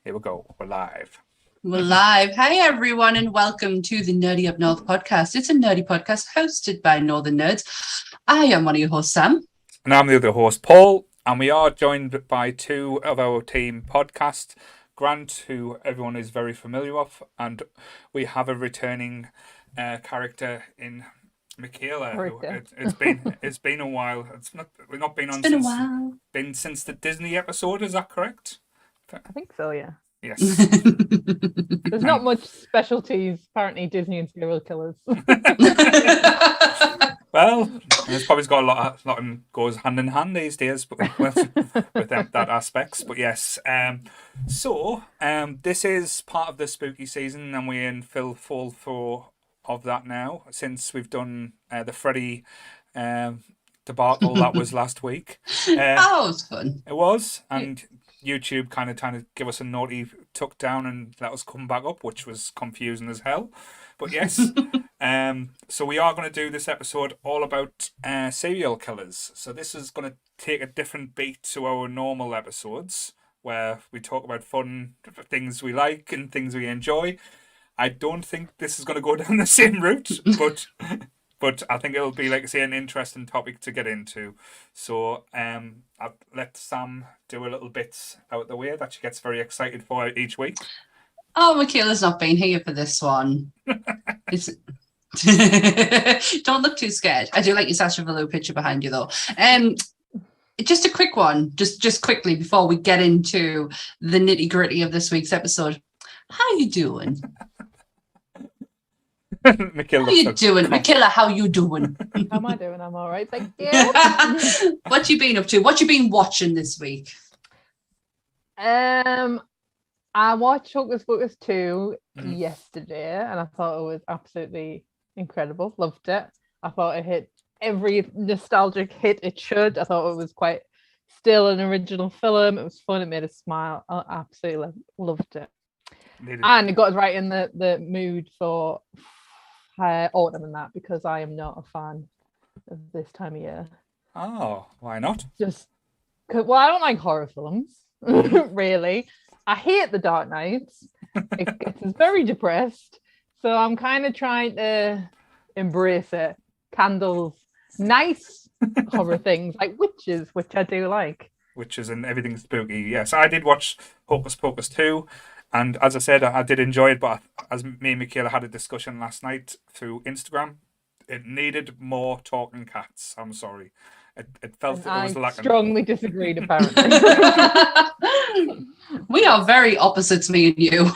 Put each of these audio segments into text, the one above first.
Here we go. We're live. We're live. Hi, everyone, and welcome to the Nerdy Up North podcast. It's a nerdy podcast hosted by Northern Nerds. I am one of your hosts, Sam. And I'm the other host, Paul. And we are joined by two of our team podcast, Grant, who everyone is very familiar with, and we have a returning character in Michaela. It's been a while. We've not been on It's been since a while. Been since the Disney episode. Is that correct? I think so. Yeah. Yes. There's not much specialties. Apparently, Disney and serial killers. Well, it's probably got a lot of goes hand in hand these days, but with that aspects. But yes, this is part of the spooky season, and we're in full throw of that now since we've done the Freddy debacle that was last week. Oh, it was fun. It was, and YouTube kind of trying to give us a naughty tuck down and let us come back up, which was confusing as hell. But yes, so we are going to do this episode all about serial killers. So this is going to take a different beat to our normal episodes, where we talk about fun things we like and things we enjoy. I don't think this is going to go down the same route, but I think it'll be, like I say, an interesting topic to get into. So I'll let Sam do a little bit out the way that she gets very excited for each week. Oh, Michaela's not been here for this one. Don't look too scared. I do like your Sasha Velour picture behind you, though. Just a quick one, just quickly before we get into the nitty gritty of this week's episode. How you doing? Michaela, how you doing, Michaela? How you doing? How am I doing? I'm all right, thank you. What you been up to? What you been watching this week? I watched Hocus Pocus 2 yesterday, and I thought it was absolutely incredible. Loved it. I thought it hit every nostalgic hit it should. I thought it was quite still an original film. It was fun. It made us smile. I absolutely loved it. And it got us right in the mood for autumn and that, because I am not a fan of this time of year. Oh, why not? Well, I don't like horror films, really. I hate The Dark Knight. It gets us very depressed. So I'm kind of trying to embrace it. Candles, nice horror things like witches, which I do like. Witches and everything spooky. Yes, I did watch Hocus Pocus 2. And as I said, I did enjoy it, but as me and Michaela had a discussion last night through Instagram, it needed more talking cats. I'm sorry. It felt it was lacking. I strongly disagreed, apparently. We are very opposites, me and you.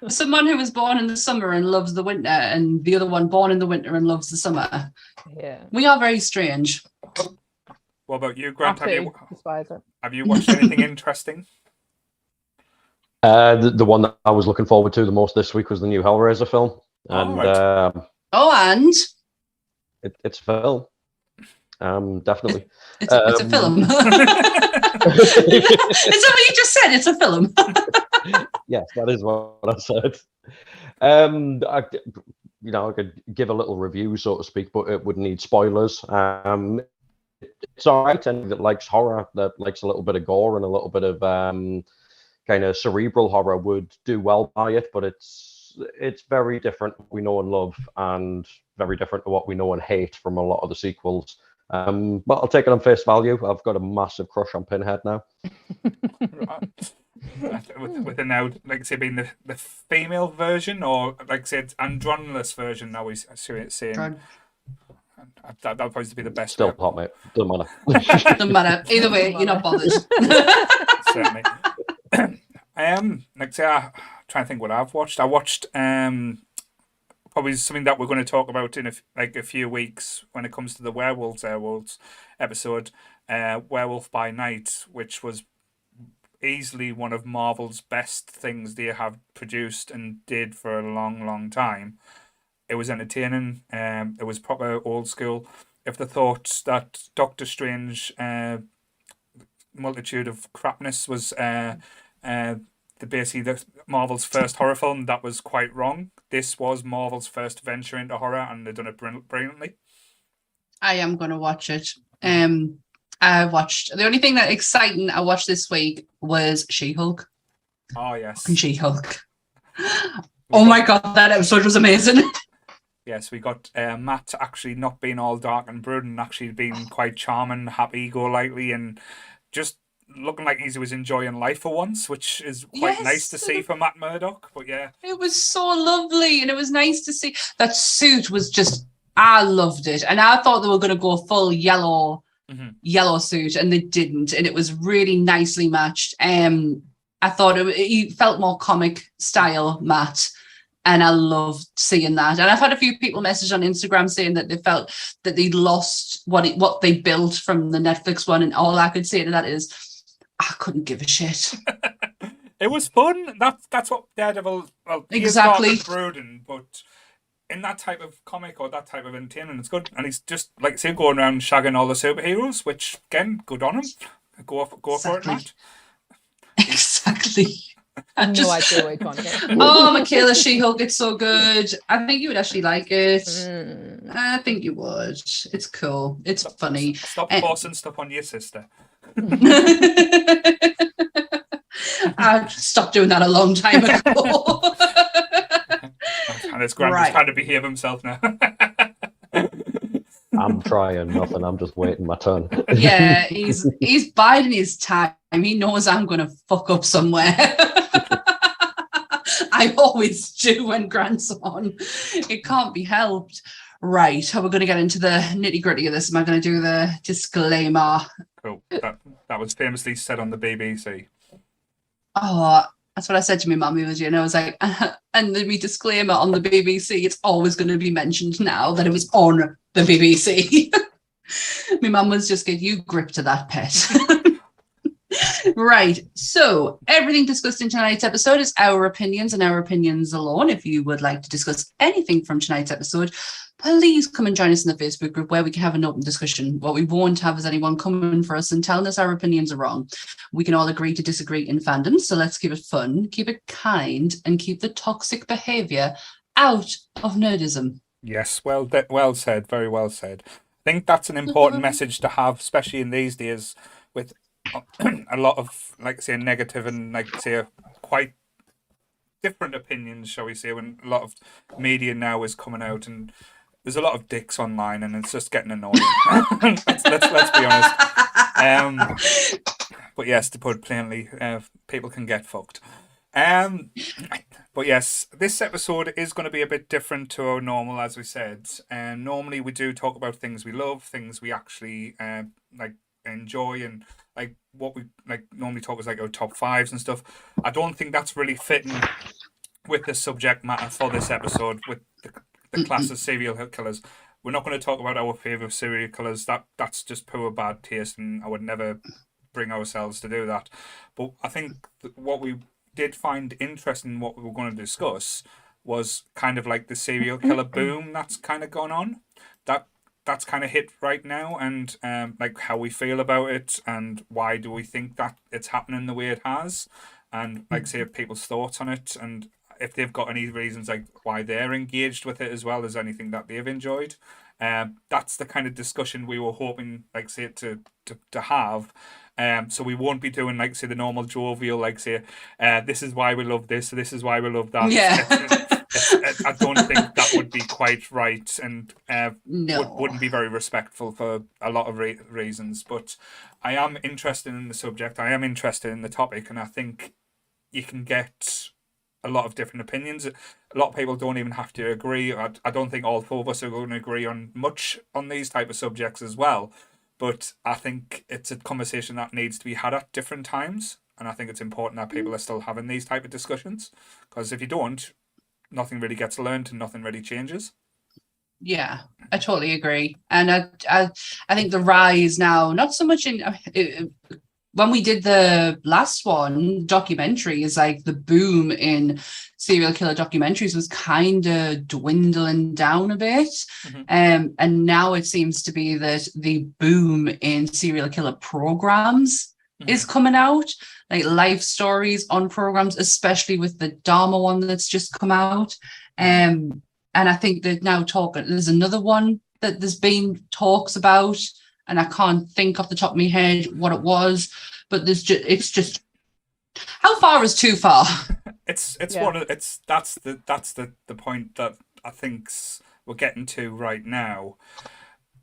Someone who was born in the summer and loves the winter, and the other one born in the winter and loves the summer. Yeah. We are very strange. What about you, Grant? Have you you watched anything interesting? The one that I was looking forward to the most this week was the new Hellraiser film. And and it's a film. Definitely. It's a film. Is that what you just said? It's a film. Yes, that is what I said. I could give a little review, so to speak, but it would need spoilers. It's all right. And that likes horror, that likes a little bit of gore and a little bit of kind of cerebral horror would do well by it, but it's very different what we know and love, and very different to what we know and hate from a lot of the sequels. But I'll take it on face value. I've got a massive crush on Pinhead now. With it now, like I say, being the female version, or like I said, androgynous version now he's saying. That'll probably be the best. Still hot, mate. Doesn't matter. Doesn't matter. Either way, you're not bothered. Certainly. Like I say, I'm trying to think what I've watched. I watched probably something that we're going to talk about in a few weeks when it comes to the Werewolves episode, Werewolf by Night, which was easily one of Marvel's best things they have produced and did for a long, long time. It was entertaining. It was proper old school. If the thought that Doctor Strange multitude of crapness was basically the Marvel's first horror film, that was quite wrong. This was Marvel's first venture into horror, and they've done it brilliantly. I am going to watch it. I watched, the only thing that exciting I watched this week was She-Hulk. Oh yes. Fucking She-Hulk. Oh my god, that episode was amazing. Yes, we got Matt actually not being all dark and brooding, and actually being quite charming, happy, go lightly, and just looking like he was enjoying life for once, which is quite nice to see for Matt Murdock. But yeah, it was so lovely, and it was nice to see. That suit was just, I loved it, and I thought they were going to go full yellow suit, and they didn't, and it was really nicely matched. I thought he felt more comic style, Matt. And I loved seeing that. And I've had a few people message on Instagram saying that they felt that they lost what they built from the Netflix one. And all I could say to that is, I couldn't give a shit. It was fun. That's what Daredevil. Well, exactly. He is dark and brooding, but in that type of comic or that type of entertainment, it's good. And he's just like say going around shagging all the superheroes, which again, good on him. Go for it, Matt. Exactly. No idea what you're talking. Oh, Michaela She-Hulk, it's so good. I think you would actually like it. I think you would. It's cool. It's funny. Stop forcing stuff on your sister. I stopped doing that a long time ago. And his granddad's trying to behave himself now. I'm trying nothing. I'm just waiting my turn. Yeah, he's biding his time. He knows I'm going to fuck up somewhere. I always do when Grant's on. It can't be helped. Right, how we're going to get into the nitty-gritty of this. Am I going to do the disclaimer? Cool. That was famously said on the BBC. Oh, that's what I said to my mum the other day, and I was like, and the disclaimer on the BBC, it's always going to be mentioned now that it was on the BBC. My mum was just get you grip to that, pet. Right, so everything discussed in tonight's episode is our opinions and our opinions alone. If you would like to discuss anything from tonight's episode, please come and join us in the Facebook group where we can have an open discussion. What we won't have is anyone coming for us and telling us our opinions are wrong. We can all agree to disagree in fandom, so let's keep it fun, keep it kind, and keep the toxic behaviour out of nerdism. Yes, well said, very well said. I think that's an important message to have, especially in these days with a lot of, like, say, negative and, like, say, quite different opinions, shall we say, when a lot of media now is coming out and there's a lot of dicks online and it's just getting annoying. let's be honest. But yes, to put it plainly, people can get fucked. But yes, this episode is going to be a bit different to our normal, as we said. Normally we do talk about things we love, things we actually like enjoy, and like what we like normally talk is like our top fives and stuff. I don't think that's really fitting with the subject matter for this episode with the class of serial killers. We're not going to talk about our favourite serial killers. That's just poor bad taste, and I would never bring ourselves to do that. But I think what we did find interesting, what we were going to discuss, was kind of like the serial killer boom that's kind of gone on. That's kind of hit right now, and like how we feel about it, and why do we think that it's happening the way it has, and like say people's thoughts on it, and if they've got any reasons like why they're engaged with it as well as anything that they've enjoyed. That's the kind of discussion we were hoping, like say, to have. So we won't be doing like say the normal jovial, like say, this is why we love this is why we love that. Yeah. I don't think that would be quite right, and no. wouldn't be very respectful for a lot of reasons. But I am interested in the subject. I am interested in the topic, and I think you can get a lot of different opinions. A lot of people don't even have to agree. I don't think all four of us are going to agree on much on these type of subjects as well. But I think it's a conversation that needs to be had at different times, and I think it's important that people are still having these type of discussions, because if you don't, nothing really gets learned and nothing really changes. Yeah, I totally agree. And I think the rise now, not so much in when we did the last one, documentary, is like the boom in serial killer documentaries was kind of dwindling down a bit. And now it seems to be that the boom in serial killer programs is coming out, like life stories on programs, especially with the Dahmer one that's just come out. And I think they're now talking, there's another one that there's been talks about, and I can't think off the top of my head what it was, but it's just How far is too far? It's Yeah. that's the point that I think we're getting to right now.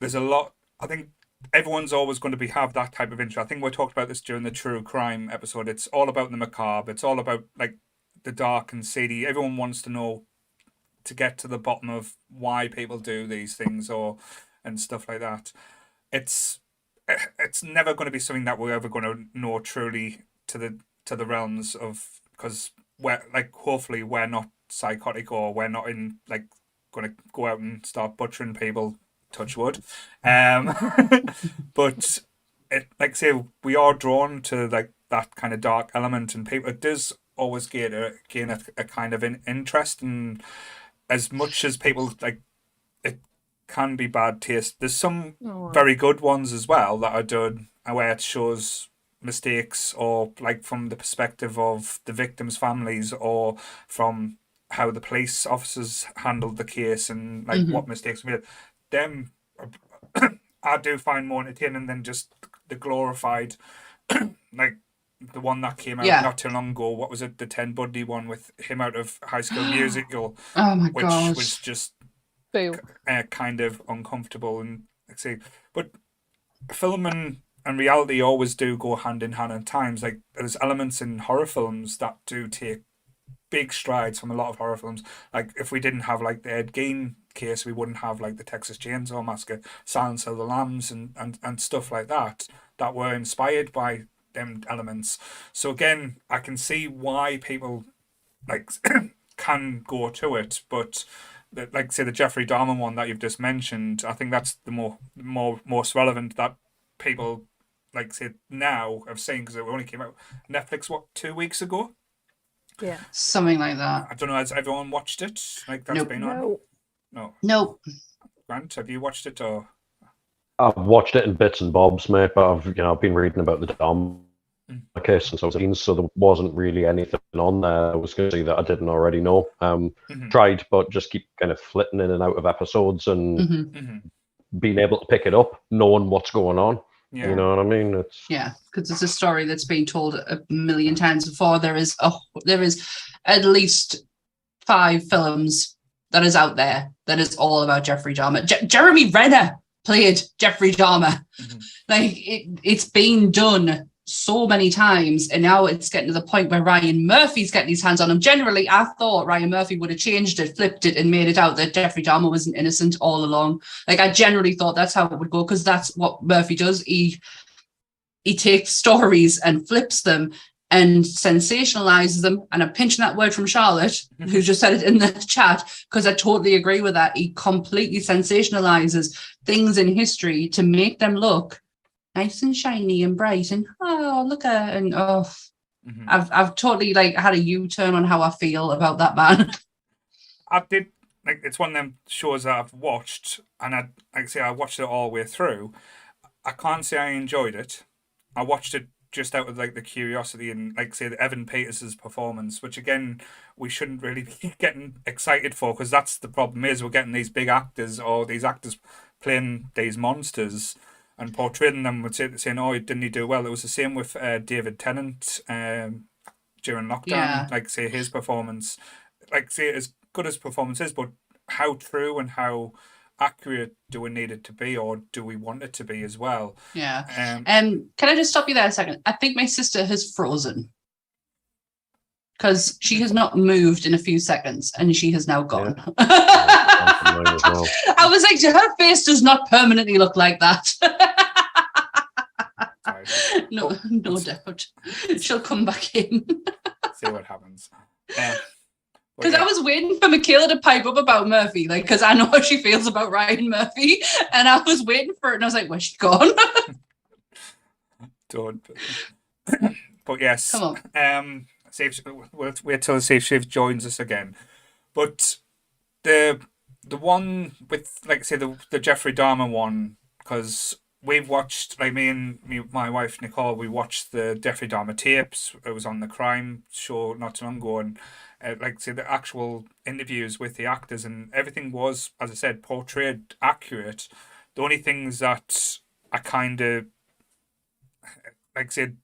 There's a lot. I think everyone's always going to have that type of interest. I think we talked about this during the true crime episode. It's all about the macabre. It's all about like the dark and seedy. Everyone wants to know, to get to the bottom of why people do these things and stuff like that. It's it's never going to be something that we're ever going to know truly to the realms of, because we're like, hopefully we're not psychotic, or we're not in like going to go out and start butchering people, touch wood. But it, like say, we are drawn to like that kind of dark element, and people, it does always gain a kind of interest. And as much as people like, it can be bad taste, there's some Oh, very good ones as well that are done where it shows mistakes, or like from the perspective of the victims' families, or from how the police officers handled the case, and like what mistakes were made. Them I do find more entertaining than just the glorified, like the one that came out Yeah. not too long ago. What was it? The Ted Bundy one with him out of High School Musical, Oh my which god. was just boo. kind of uncomfortable. And like say, but film and reality always do go hand in hand at times. Like there's elements in horror films that do take big strides from a lot of horror films. Like if we didn't have like the Ed Gein case, we wouldn't have like the Texas Chainsaw Massacre, Silence of the Lambs, and stuff like that were inspired by them elements. So again, I can see why people like can go to it, but like say the Jeffrey Dahmer one that you've just mentioned, I think that's the most relevant that people like say now have seen, because it only came out Netflix 2 weeks ago. Yeah. Something like that. I don't know, has everyone watched it? Like that's Nope. been on? No. No. Nope. Grant, have you watched it, or? I've watched it in bits and bobs, mate, but I've been reading about the Dahmer case since I was 18, so there wasn't really anything on there I was going to see that I didn't already know. Tried, but just keep kind of flitting in and out of episodes and being able to pick it up, knowing what's going on. Yeah. You know what I mean? It's because it's a story that's been told a million times before. There is at least 5 films that is out there that is all about Jeffrey Dahmer. Jeremy Renner played Jeffrey Dahmer. Like it's been done so many times, and now it's getting to the point where Ryan Murphy's getting his hands on him. Generally, I thought Ryan Murphy would have changed it, flipped it, and made it out that Jeffrey Dahmer wasn't innocent all along. Like I generally thought that's how it would go, because that's what Murphy does. He takes stories and flips them and sensationalizes them. And I'm pinching that word from Charlotte, who just said it in the chat, because I totally agree with that. He completely sensationalizes things in history to make them look nice and shiny and bright, and look at, and I've totally like had a U-turn on how I feel about that man. I did, like, it's one of them shows that I've watched, and I watched it all the way through. I can't say I enjoyed it. I watched it just out of like the curiosity, and like say the Evan Peters' performance, which again we shouldn't really be getting excited for, because that's the problem, is we're getting these big actors, or these actors playing these monsters and portraying them, with saying, "Oh, didn't he do well?" It was the same with David Tennant during lockdown. Yeah. Like say his performance, like say as good as performance is, but how true and how accurate do we need it to be, or do we want it to be as well? Yeah. Can I just stop you there a second? I think my sister has frozen, because she has not moved in a few seconds, and she has now gone. I was like, her face does not permanently look like that. No doubt. She'll come back in. See what happens. Because I was waiting for Michaela to pipe up about Murphy, like, because I know how she feels about Ryan Murphy, and I was waiting for it, and I was like, where's she gone? Don't. But yes. Come on. We'll wait till see if she joins us again. But the one with, like, say the Jeffrey Dahmer one, because we've watched, like my wife Nicole, we watched the Jeffrey Dahmer tapes. It was on the crime show not too long ago, and like say the actual interviews with the actors, and everything was, as I said, portrayed accurate. The only things that I kind of like said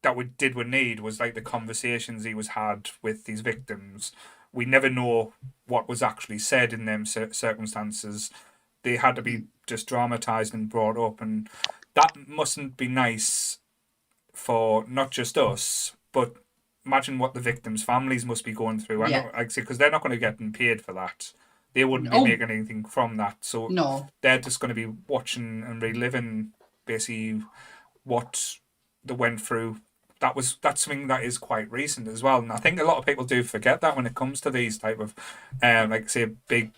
that we need was like the conversations he was had with these victims. We never know what was actually said in them circumstances. They had to be just dramatized and brought up, and that mustn't be nice for not just us, but imagine what the victims' families must be going through. I know, like, because they're not going to get paid for that. They wouldn't be making anything from that. So they're just going to be watching and reliving basically what they went through. That's something that is quite recent as well, and I think a lot of people do forget that when it comes to these type of, like say big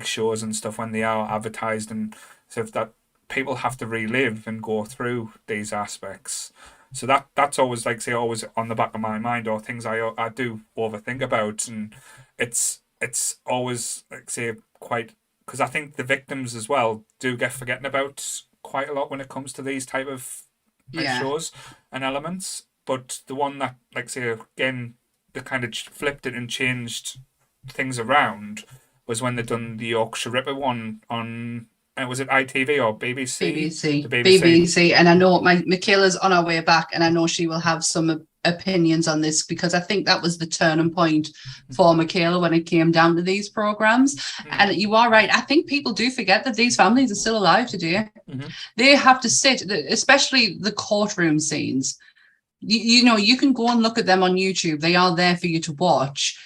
shows and stuff, when they are advertised, and so that people have to relive and go through these aspects. So that's always, like say, always on the back of my mind, or things I do overthink about, and it's always, like say, quite, because I think the victims as well do get forgotten about quite a lot when it comes to these type of shows and elements. But the one that, like say, again, they kind of flipped it and changed things around was when they done the Yorkshire Ripper one on, was it ITV or BBC? BBC. And I know Michaela's on our way back, and I know she will have some opinions on this, because I think that was the turning point for Michaela when it came down to these programs. And you are right. I think people do forget that these families are still alive today. They have to sit, especially the courtroom scenes. You know, you can go and look at them on YouTube. They are there for you to watch.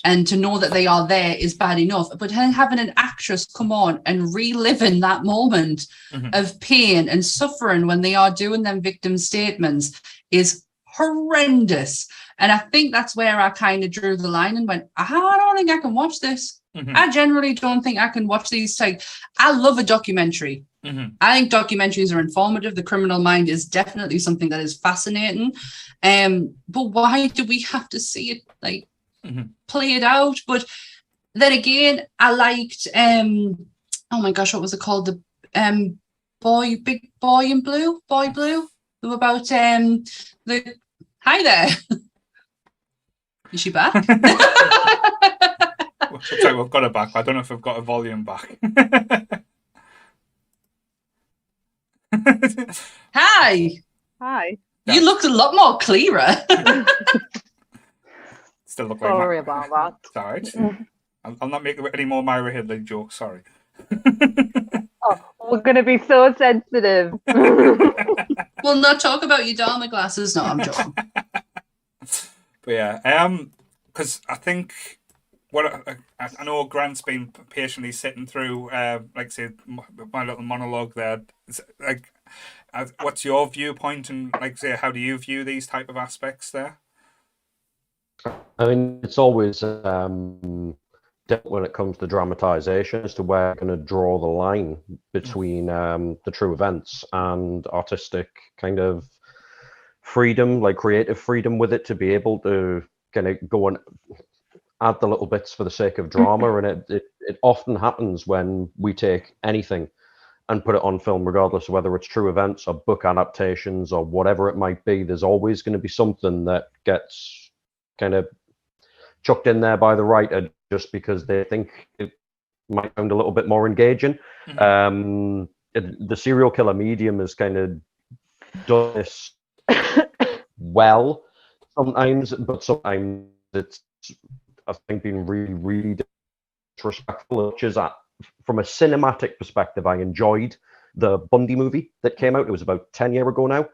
And to know that they are there is bad enough. But having an actress come on and reliving that moment of pain and suffering when they are doing them victim statements is horrendous. And I think that's where I kind of drew the line and went, I don't think I can watch this. I generally don't think I can watch these. I love a documentary. I think documentaries are informative. The Criminal Mind is definitely something that is fascinating. But why do we have to see it play it out? But then again, I liked oh my gosh, what was it called? The Big Boy in Blue. They were about the hi there. Is she back? Sorry, we've got her back. I don't know if we've got her volume back. Hi. You looked a lot more clearer. Still look like Sorry about that. It's all right. I'll not make any more Myra Hidley jokes. Sorry. We're going to be so sensitive. We'll not talk about your Dahmer glasses. No, I'm joking. But yeah, because I think what I know Grant's been patiently sitting through, like say, my little monologue there. It's like, what's your viewpoint, and like say, how do you view these type of aspects there? I mean, it's always when it comes to dramatization as to where you're going to draw the line between the true events and artistic kind of freedom, like creative freedom with it, to be able to kind of go and add the little bits for the sake of drama. And it often happens when we take anything and put it on film, regardless of whether it's true events or book adaptations or whatever it might be. There's always going to be something that gets kind of chucked in there by the writer just because they think it might sound a little bit more engaging. The serial killer medium is kind of done this well sometimes, but sometimes it's, I think, been really, really disrespectful, which is that from a cinematic perspective, I enjoyed the Bundy movie that came out. It was about 10 years ago now.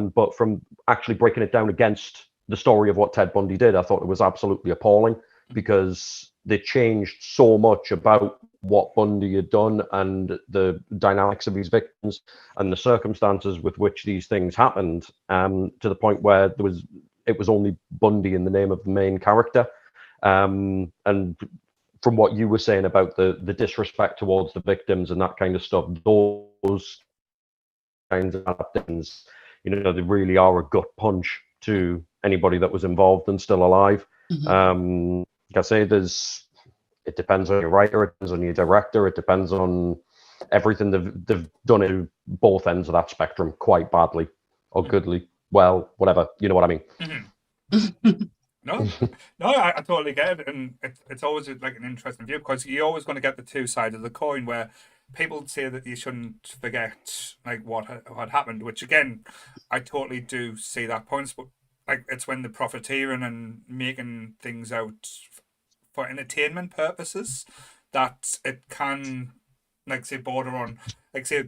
But from actually breaking it down against the story of what Ted Bundy did, I thought it was absolutely appalling, because they changed so much about what Bundy had done and the dynamics of his victims and the circumstances with which these things happened, to the point where it was only Bundy in the name of the main character. And from what you were saying about the disrespect towards the victims and that kind of stuff, those kinds of adaptations, you know, they really are a gut punch to anybody that was involved and still alive. Like I say, it depends on your writer, it depends on your director, it depends on everything. They've done it to both ends of that spectrum quite badly or goodly. Well, whatever, you know what I mean. No, I totally get it, and it's always like an interesting view, because you're always going to get the two sides of the coin, where people say that you shouldn't forget like what had happened, which again, I totally do see that point. But like it's when they're profiteering and making things out for entertainment purposes that it can, like, say, border on, like, say,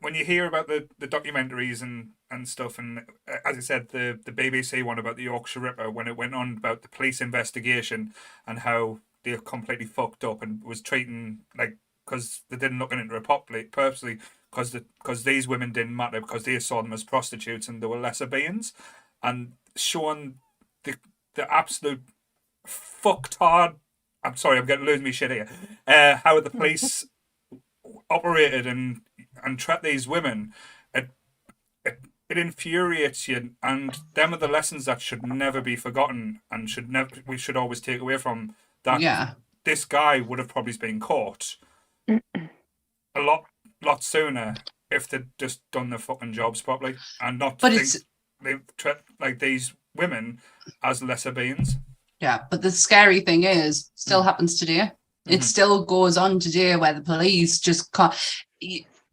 when you hear about the documentaries and stuff, and as I said, the BBC one about the Yorkshire Ripper, when it went on about the police investigation and how they completely fucked up and was treating, like, because they didn't look into it properly, purposely, because these women didn't matter because they saw them as prostitutes and they were lesser beings, and showing the absolute fucktard. I'm sorry, I'm getting losing my shit here. How the police operated and trapped these women, it infuriates you, and them are the lessons that should never be forgotten and we should always take away from that. Yeah. This guy would have probably been caught a lot sooner if they'd just done their fucking jobs properly and not they treat like these women as lesser beings. Yeah, but the scary thing is, still happens today. It still goes on today where the police just can't.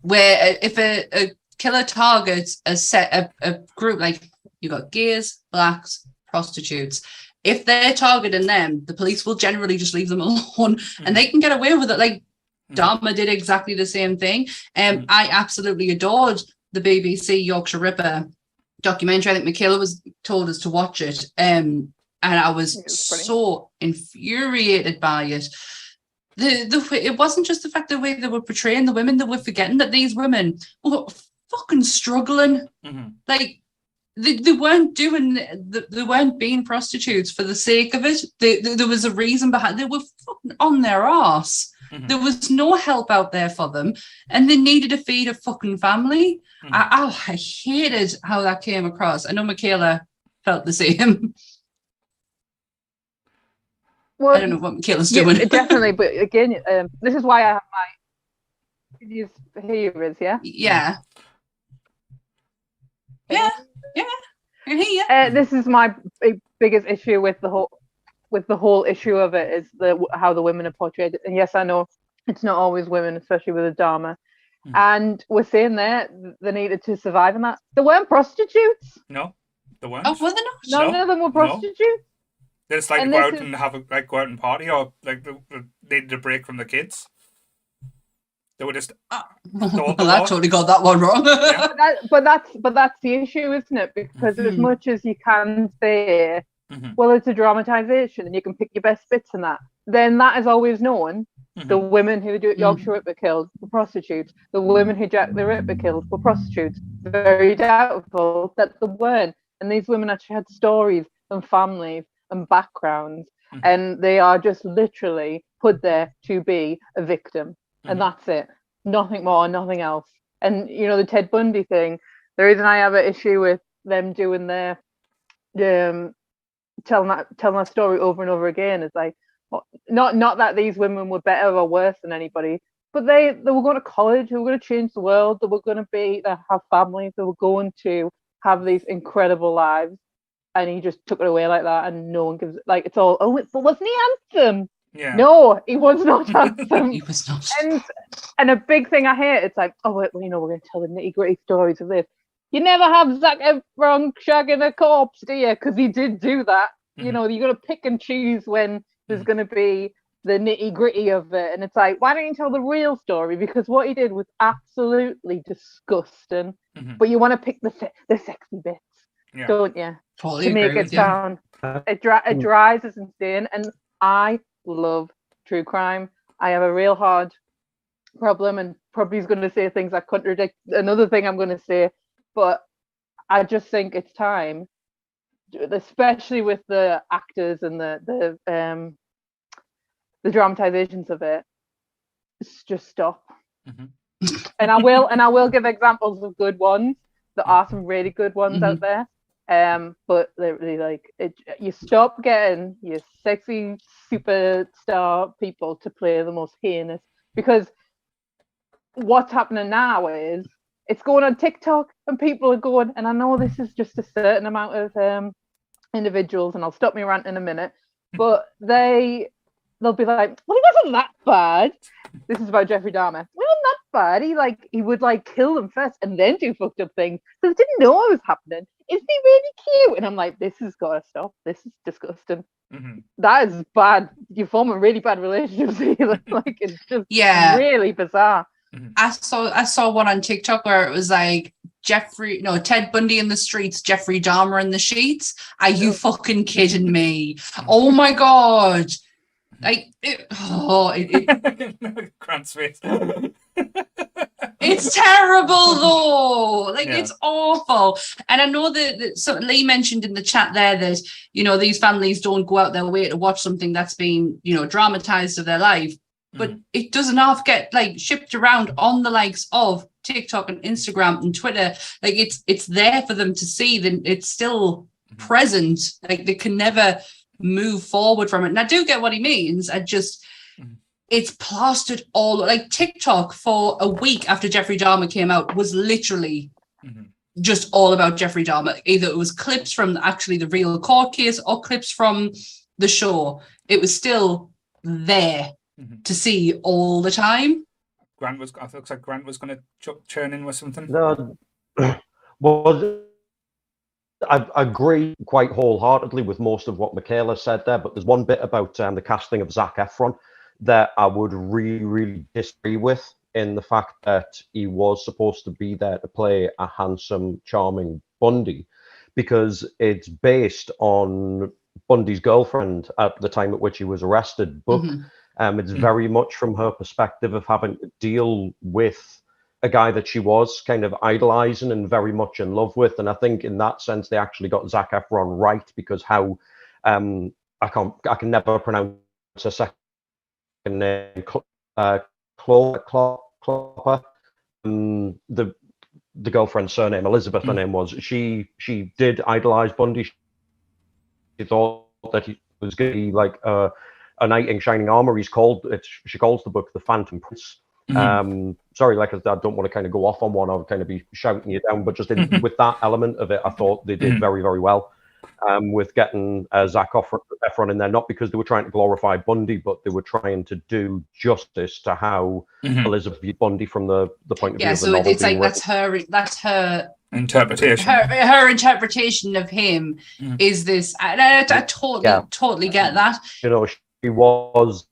Where if a killer targets a group, like you got gays, blacks, prostitutes, if they're targeting them, the police will generally just leave them alone and they can get away with it. Like Dahmer did exactly the same thing. I absolutely adored the BBC Yorkshire Ripper documentary. I think Michaela told us to watch it. And I was so infuriated by it. It wasn't just the fact the way they were portraying the women, they were forgetting that these women were fucking struggling. Like they weren't they weren't being prostitutes for the sake of it. There was a reason behind. They were fucking on their arse. There was no help out there for them, and they needed to feed a fucking family. I hated how that came across. I know Michaela felt the same. Well, I don't know what Michaela's doing. Definitely, but again, this is why I have my hearers, yeah? Yeah. Yeah. I hear you. This is my biggest issue with the whole issue of it is how the women are portrayed. And yes, I know it's not always women, especially with a Dahmer. And we're saying there they needed to survive in that. They weren't prostitutes. No, they weren't. Oh, were they not? None of them were prostitutes. They just go out and go out and party, or like they needed a break from the kids. They were just. I totally got that one wrong. Yeah. But that's the issue, isn't it? Because as much as you can say, well, it's a dramatization, and you can pick your best bits in that, then that is always known. The women who Yorkshire Ripper killed were prostitutes. The women who Jack the Ripper killed were prostitutes. Very doubtful that they weren't. And these women actually had stories and families and backgrounds, and they are just literally put there to be a victim, and that's it. Nothing more, nothing else. And you know, the Ted Bundy thing, the reason I have an issue with them doing their telling that story over and over again is like, not that these women were better or worse than anybody, but they were going to college, they were going to change the world, they were going to have families, they were going to have these incredible lives. And he just took it away like that, and no one gives it. Like, it's all, but wasn't he handsome? Yeah. No, he was not handsome. He was not. And a big thing I hate, it's like, oh, well, you know, we're going to tell the nitty gritty stories of this. You never have Zac Efron shagging a corpse, do you? Because he did do that. You know, you're going to pick and choose when there's going to be the nitty gritty of it. And it's like, why don't you tell the real story? Because what he did was absolutely disgusting. But you want to pick the sexy bits. Yeah. Don't you? Totally to make it sound, it dries as insane. And I love true crime. I have a real hard problem, and probably is going to say things that contradict another thing I'm going to say. But I just think it's time, especially with the actors and the dramatizations of it. Just stop. And I will give examples of good ones. There are some really good ones out there. But literally, like, you stop getting your sexy superstar people to play the most heinous, because what's happening now is it's going on TikTok and people are going, and I know this is just a certain amount of individuals, and I'll stop me rant in a minute, but they'll be like, well, he wasn't that bad. This is about Jeffrey Dahmer. He wasn't that bad. He would kill them first and then do fucked up things. So I didn't know what was happening. Isn't he really cute? And I'm like, this has got to stop. This is disgusting. Mm-hmm. That is bad. You form a really bad relationship. It's just Yeah. really bizarre. I saw one on TikTok where it was like Ted Bundy in the streets, Jeffrey Dahmer in the sheets. Are you fucking kidding me? Oh my god! Grant's face. It's terrible though. Yeah. It's awful. And I know that so Lee mentioned in the chat there that these families don't go out their way to watch something that's been dramatized of their life. But it doesn't have to get shipped around on the likes of TikTok and Instagram and Twitter. It's there for them to see. Then it's still present. They can never move forward from it. And I do get what he means. It's plastered all TikTok for a week after Jeffrey Dahmer came out was literally just all about Jeffrey Dahmer. Either it was clips from actually the real court case or clips from the show. It was still there to see all the time. It looks like Grant was going to churn in with something. No, well, I agree quite wholeheartedly with most of what Michaela said there, but there's one bit about the casting of Zac Efron that I would really, really disagree with, in the fact that he was supposed to be there to play a handsome, charming Bundy, because it's based on Bundy's girlfriend at the time at which he was arrested book. It's very much from her perspective of having to deal with a guy that she was kind of idolizing and very much in love with. And I think in that sense, they actually got Zac Efron right, because how I can never pronounce a second name, Klopper. The girlfriend's surname, Elizabeth, her name was. She did idolize Bundy. She thought that he was going to be like a knight in shining armor. She calls the book The Phantom Prince. Sorry, I don't want to kind of go off on one. I'll kind of be shouting you down, but just with that element of it, I thought they did very, very well with getting Zac Efron in there, not because they were trying to glorify Bundy, but they were trying to do justice to how Elizabeth viewed Bundy from the point of view of the novel. It's like that's her interpretation. Her interpretation of him is this. I totally get that. She was.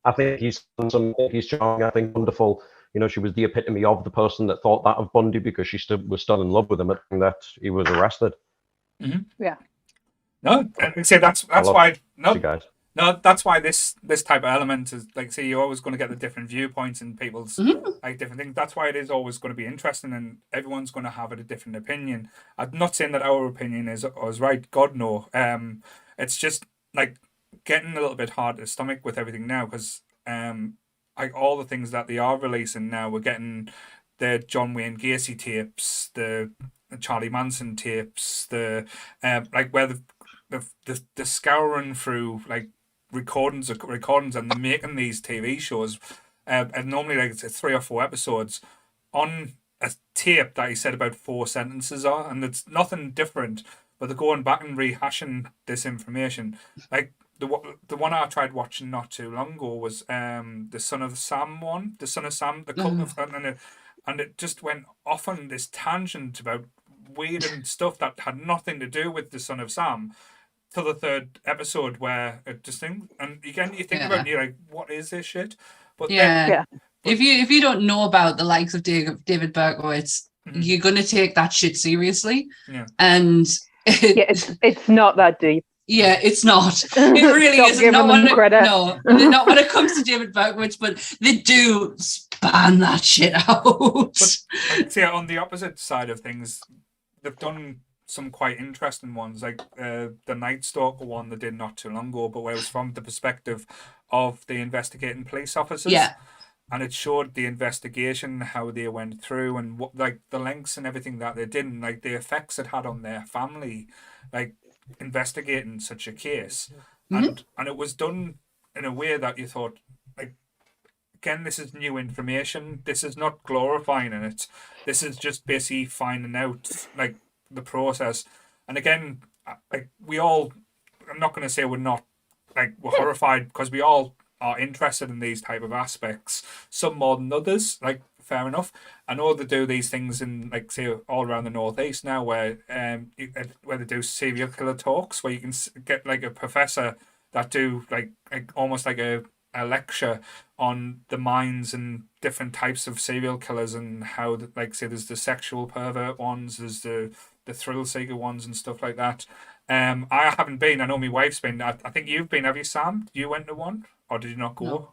I think he's handsome. He's charming. I think wonderful. She was the epitome of the person that thought that of Bundy, because she was still in love with him at the time that he was arrested. Yeah. No, see, that's why. No, guys. No, that's why this type of element is you're always going to get the different viewpoints and people's different things. That's why it is always going to be interesting, and everyone's going to have a different opinion. I'm not saying that our opinion is right. God no. It's just getting a little bit hard to stomach with everything now, because all the things that they are releasing now, we're getting the John Wayne Gacy tapes, the Charlie Manson tapes, the where the scouring through recordings and they're making these TV shows, and normally it's 3 or 4 episodes on a tape that he said about 4 sentences are, and it's nothing different, but they're going back and rehashing this information. The one I tried watching not too long ago was the Son of Sam one, the Son of Sam, the cult of, and it just went off on this tangent about weird and stuff that had nothing to do with the Son of Sam, till the 3rd episode, where it just and again you think about it and you're like, what is this shit? But if you don't know about the likes of David Berkowitz, you're gonna take that shit seriously. And it's not that deep. Yeah, it's not. It really isn't. Not when it comes to David Berkowitz, but they do span that shit out. But see, on the opposite side of things, they've done some quite interesting ones, like the Night Stalker one they did not too long ago, but where it was from the perspective of the investigating police officers. Yeah. And it showed the investigation, how they went through, and what the lengths and everything that they did, and the effects it had on their family, investigating such a case. And it was done in a way that you thought, again, this is new information. This is not glorifying it. This is just basically finding out the process. And again, we all, I'm not going to say we're not we're horrified, because we all are interested in these type of aspects. Some more than others. Like, fair enough. I know they do these things in, like, say, all around the northeast now, where where they do serial killer talks, where you can get like a professor that do like almost like a lecture on the minds and different types of serial killers and how, like, say, there's the sexual pervert ones, there's the thrill seeker ones and stuff like that. I haven't been. I know my wife's been. I think you've been. Have you, Sam? You went to one, or did you not go? No.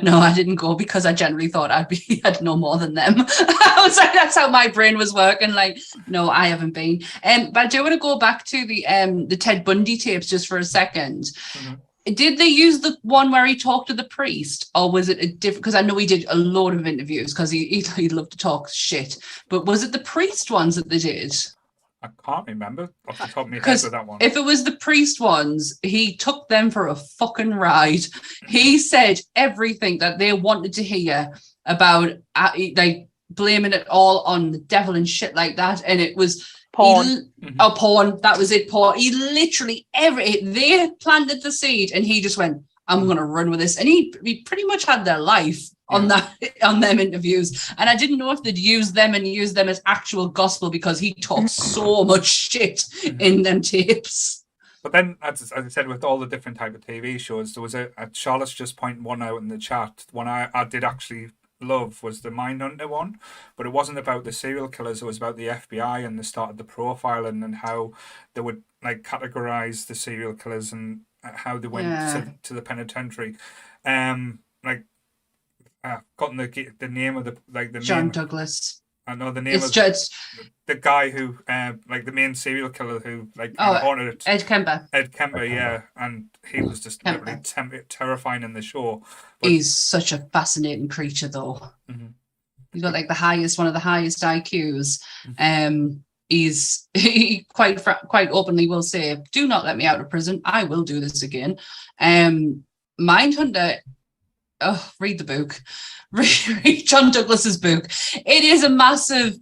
No, I didn't go because I generally thought I'd know more than them. I was like, that's how my brain was working. Like, no, I haven't been. But I do want to go back to the Ted Bundy tapes just for a second. Mm-hmm. Did they use the one where he talked to the priest, or was it a different? Because I know he did a load of interviews because he loved to talk shit. But was it the priest ones that they did? I can't remember off the top of my head with that one. If it was the priest ones, he took them for a fucking ride. He said everything that they wanted to hear about, like, blaming it all on the devil and shit like that. And it was porn. Porn. That was it. Porn. He literally they planted the seed, and he just went, "I'm going to run with this." And he pretty much had their life on them interviews. And I didn't know if they'd use them as actual gospel, because he talked so much shit in them tapes. But then, as I said, with all the different type of TV shows, there was Charlotte's just pointing one out in the chat. One I did actually love was the Mindhunter one, but it wasn't about the serial killers. It was about the FBI, and they started the profiling and how they would, like, categorize the serial killers and how they went to the penitentiary. Like, I've gotten the name of the John Douglas. I know the name of the guy who like the main serial killer who, like, haunted it. Ed Kemper. Ed Kemper, yeah, and he was just literally terrifying in the show. But he's such a fascinating creature, though. Mm-hmm. He's got like one of the highest IQs. Mm-hmm. He quite openly will say, "Do not let me out of prison. I will do this again." Mindhunter. Oh, read the book. Read John Douglas's book. It is a massive.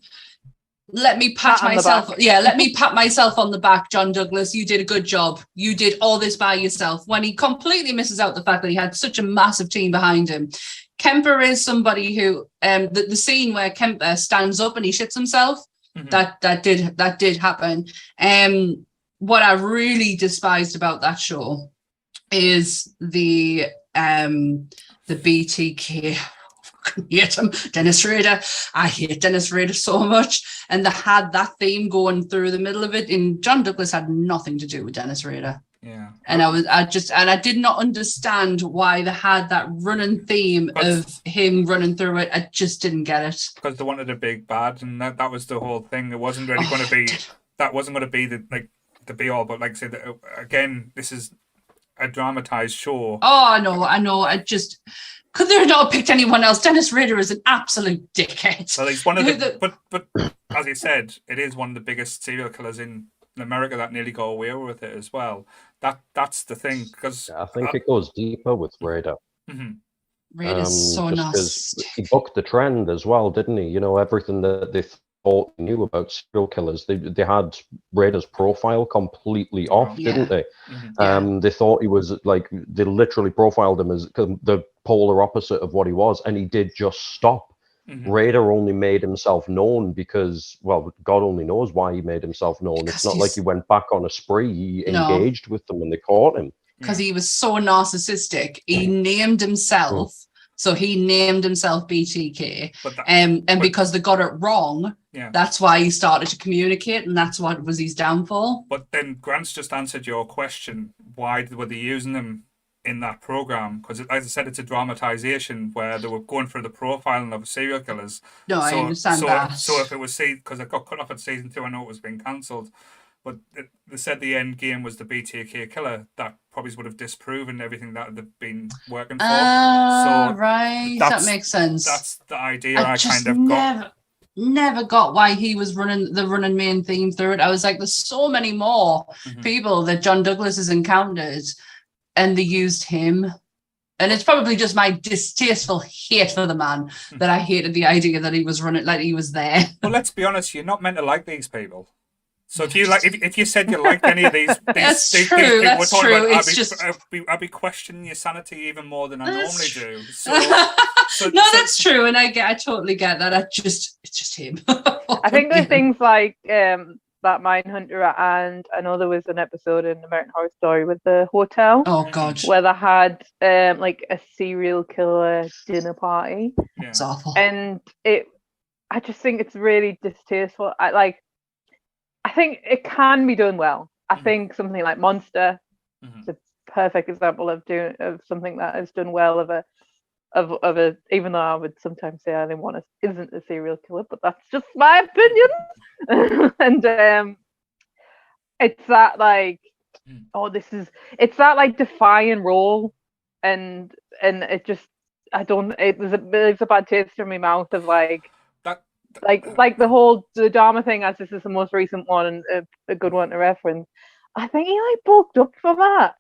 Let me pat myself. Yeah, let me pat myself on the back, John Douglas. You did a good job. You did all this by yourself. When he completely misses out the fact that he had such a massive team behind him. Kemper is somebody who, the scene where Kemper stands up and he shits himself. Mm-hmm. That did happen. What I really despised about that show is the BTK. I hate him, Dennis Rader. I hate Dennis Rader so much, and they had that theme going through the middle of it. And John Douglas had nothing to do with Dennis Rader. Yeah, and I did not understand why they had that running theme of him running through it. I just didn't get it, because they wanted a big bad, and that was the whole thing. It wasn't really going to be that wasn't going to be the be all. But like I said, again, this is a dramatized show. Oh, I know. I just. Could they not have picked anyone else? Dennis Rader is an absolute dickhead. Well, he's one of but as he said, it is one of the biggest serial killers in America that nearly got away with it as well. That's the thing, because I think it goes deeper with Rader. Mm-hmm. Rader's so nice. He bucked the trend as well, didn't he? You know, everything that they thought they knew about serial killers, they had Rader's profile completely off, didn't they? Mm-hmm. They thought he was like, they literally profiled him as the polar opposite of what he was, and he did just stop. Mm-hmm. Rader only made himself known because, well, God only knows why he made himself known. Because it's not like he went back on a spree. He engaged with them and they caught him. Because he was so narcissistic. He named himself. So he named himself BTK. But because they got it wrong, that's why he started to communicate, and that's what was his downfall. But then Grant's just answered your question. Why were they using them in that program? Because, as I said, it's a dramatization where they were going through the profiling of serial killers. No, I understand that. So if it was, because it got cut off at season 2, I know it was being cancelled. But they said the end game was the BTK killer. That probably would have disproven everything that they've been working for. Right. That makes sense. That's the idea I kind of got. Never got why he was running main theme through it. I was like, there's so many more people that John Douglas has encountered, and they used him. And it's probably just my distasteful hate for the man that I hated the idea that he was running, like he was there. Well, let's be honest, you're not meant to like these people. So if you said you liked any of these That's these true, people that's we're talking true, about, it's just- I'd be questioning your sanity even more than I That's normally do. No, that's true, and I totally get that. It's just him. I think there's things like that Mindhunter, and I know there was an episode in American Horror Story with the hotel. Oh God, where they had like a serial killer dinner party. it's awful. And I just think it's really distasteful. I think it can be done well. I think something like Monster is a perfect example of something that is done well of a even though I would sometimes say Eileen Warner isn't a serial killer, but that's just my opinion. And it's that like it's that like defying role, and it just there's a bad taste in my mouth of like the Dahmer thing, as this is the most recent one and a good one to reference. I think he like bulked up for that.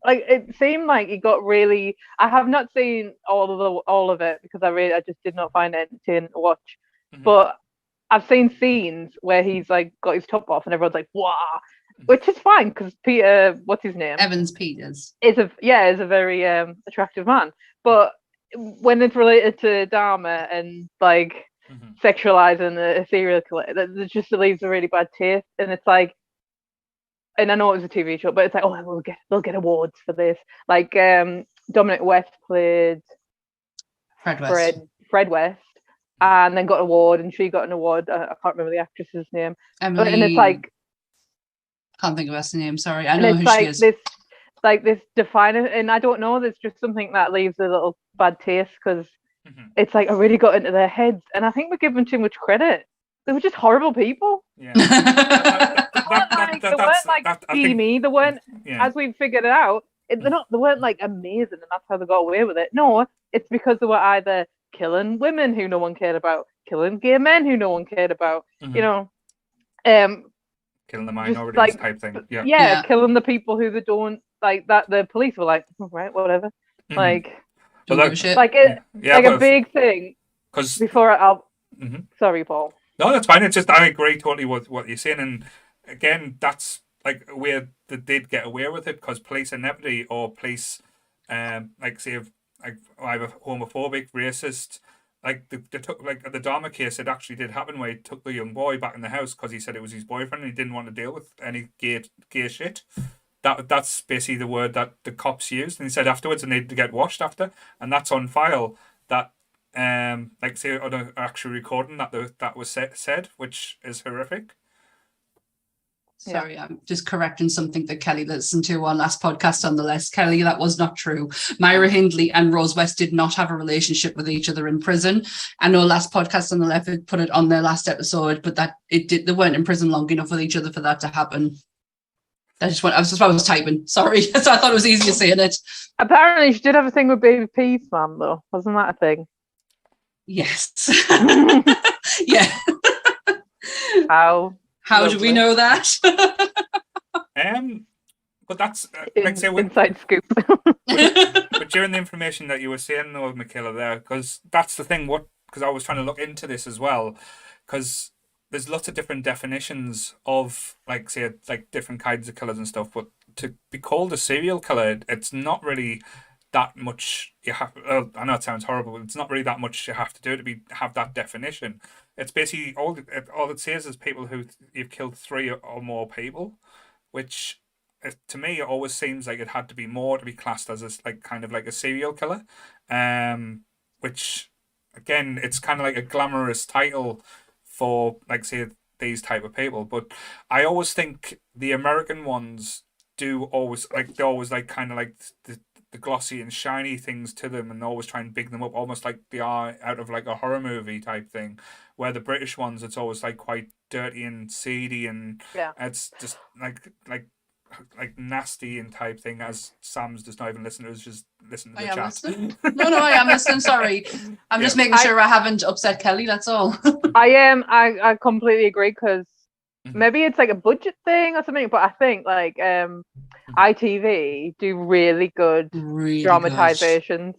Like it seemed like he got really. I have not seen all of it because I just did not find it entertaining to watch. But I've seen scenes where he's like got his top off and everyone's like, "Wow," which is fine because Peter, what's his name? Evans Peters is a very attractive man. But when it's related to Dahmer and like sexualizing a serial killer, that just leaves a really bad taste. And it's like, and I know it was a TV show, but it's like, oh, they'll get awards for this. Like Dominic West played Fred West, and then got an award, and she got an award. I can't remember the actress's name. Emily, and it's like, can't think of her name. Sorry, I know who she is. This defining, and I don't know. There's just something that leaves a little bad taste because it's like I really got into their heads, and I think we're giving too much credit. They were just horrible people. Yeah. They weren't like steamy. They weren't, as we've figured it out. They weren't like amazing, and that's how they got away with it. No, it's because they were either killing women who no one cared about, killing gay men who no one cared about. You know, killing the minorities type thing. Killing the people who they don't like. That the police were like, oh, right, whatever. Like, a big thing. Because before I'll. Sorry, Paul. No, that's fine. It's just I agree totally with what you're saying, and again, that's like where they did get away with it because police inevitably or police, like say, either homophobic, racist, like they took like the Dahmer case. It actually did happen where he took the young boy back in the house because he said it was his boyfriend and he didn't want to deal with any gay shit. That's basically the word that the cops used, and he said afterwards they needed to get washed after, and that's on file. That like say on an actual recording that was said, which is horrific. Sorry, I'm just correcting something that Kelly listened to on last podcast on the list. Kelly, that was not true. Myra Hindley and Rose West did not have a relationship with each other in prison. I know last podcast on the left put it on their last episode, but they weren't in prison long enough with each other for that to happen. I was typing. Sorry, so I thought it was easier saying it. Apparently, she did have a thing with Baby Pete's mum, though. Wasn't that a thing? Yes. Yeah. How do we know that? But that's inside scoop. but during the information that you were saying, though, Michaela, there, because that's the thing. Because I was trying to look into this as well, because there's lots of different definitions of like say like different kinds of killers and stuff. But to be called a serial killer, it's not really that much you have. I know it sounds horrible, but it's not really that much you have to do to have that definition. It's basically all it says is people who you've killed 3 or more people, which to me it always seems like it had to be more to be classed as a serial killer, which again it's kind of like a glamorous title for like say these type of people. But I always think the American ones do always kind of like the glossy and shiny things to them, and always try and big them up, almost like they are out of like a horror movie type thing. Where the British ones, it's always like quite dirty and seedy, and it's just like nasty and type thing. As Sam's just not even listening to us, just listen to the chat. Listening. No, I am listening. Sorry, I'm just making sure I haven't upset Kelly. That's all. I completely agree because maybe it's like a budget thing or something, but I think like ITV do really good dramatizations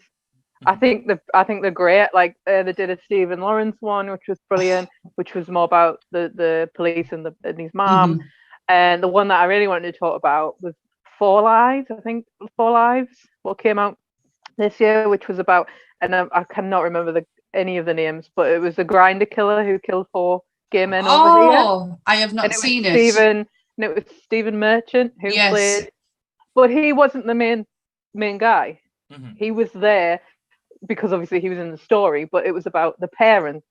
I think they're great. Like they did a Stephen Lawrence one, which was brilliant, which was more about the police and his mom. Mhm. And the one that I really wanted to talk about was Four Lives. I think Four Lives, what came out this year, which was about, and I cannot remember any of the names, but it was the grinder killer who killed 4 gay men over here. Oh, I have not seen it. It was Stephen Merchant who Yes. played, but he wasn't the main guy. Mhm. He was there because obviously he was in the story, but it was about the parents.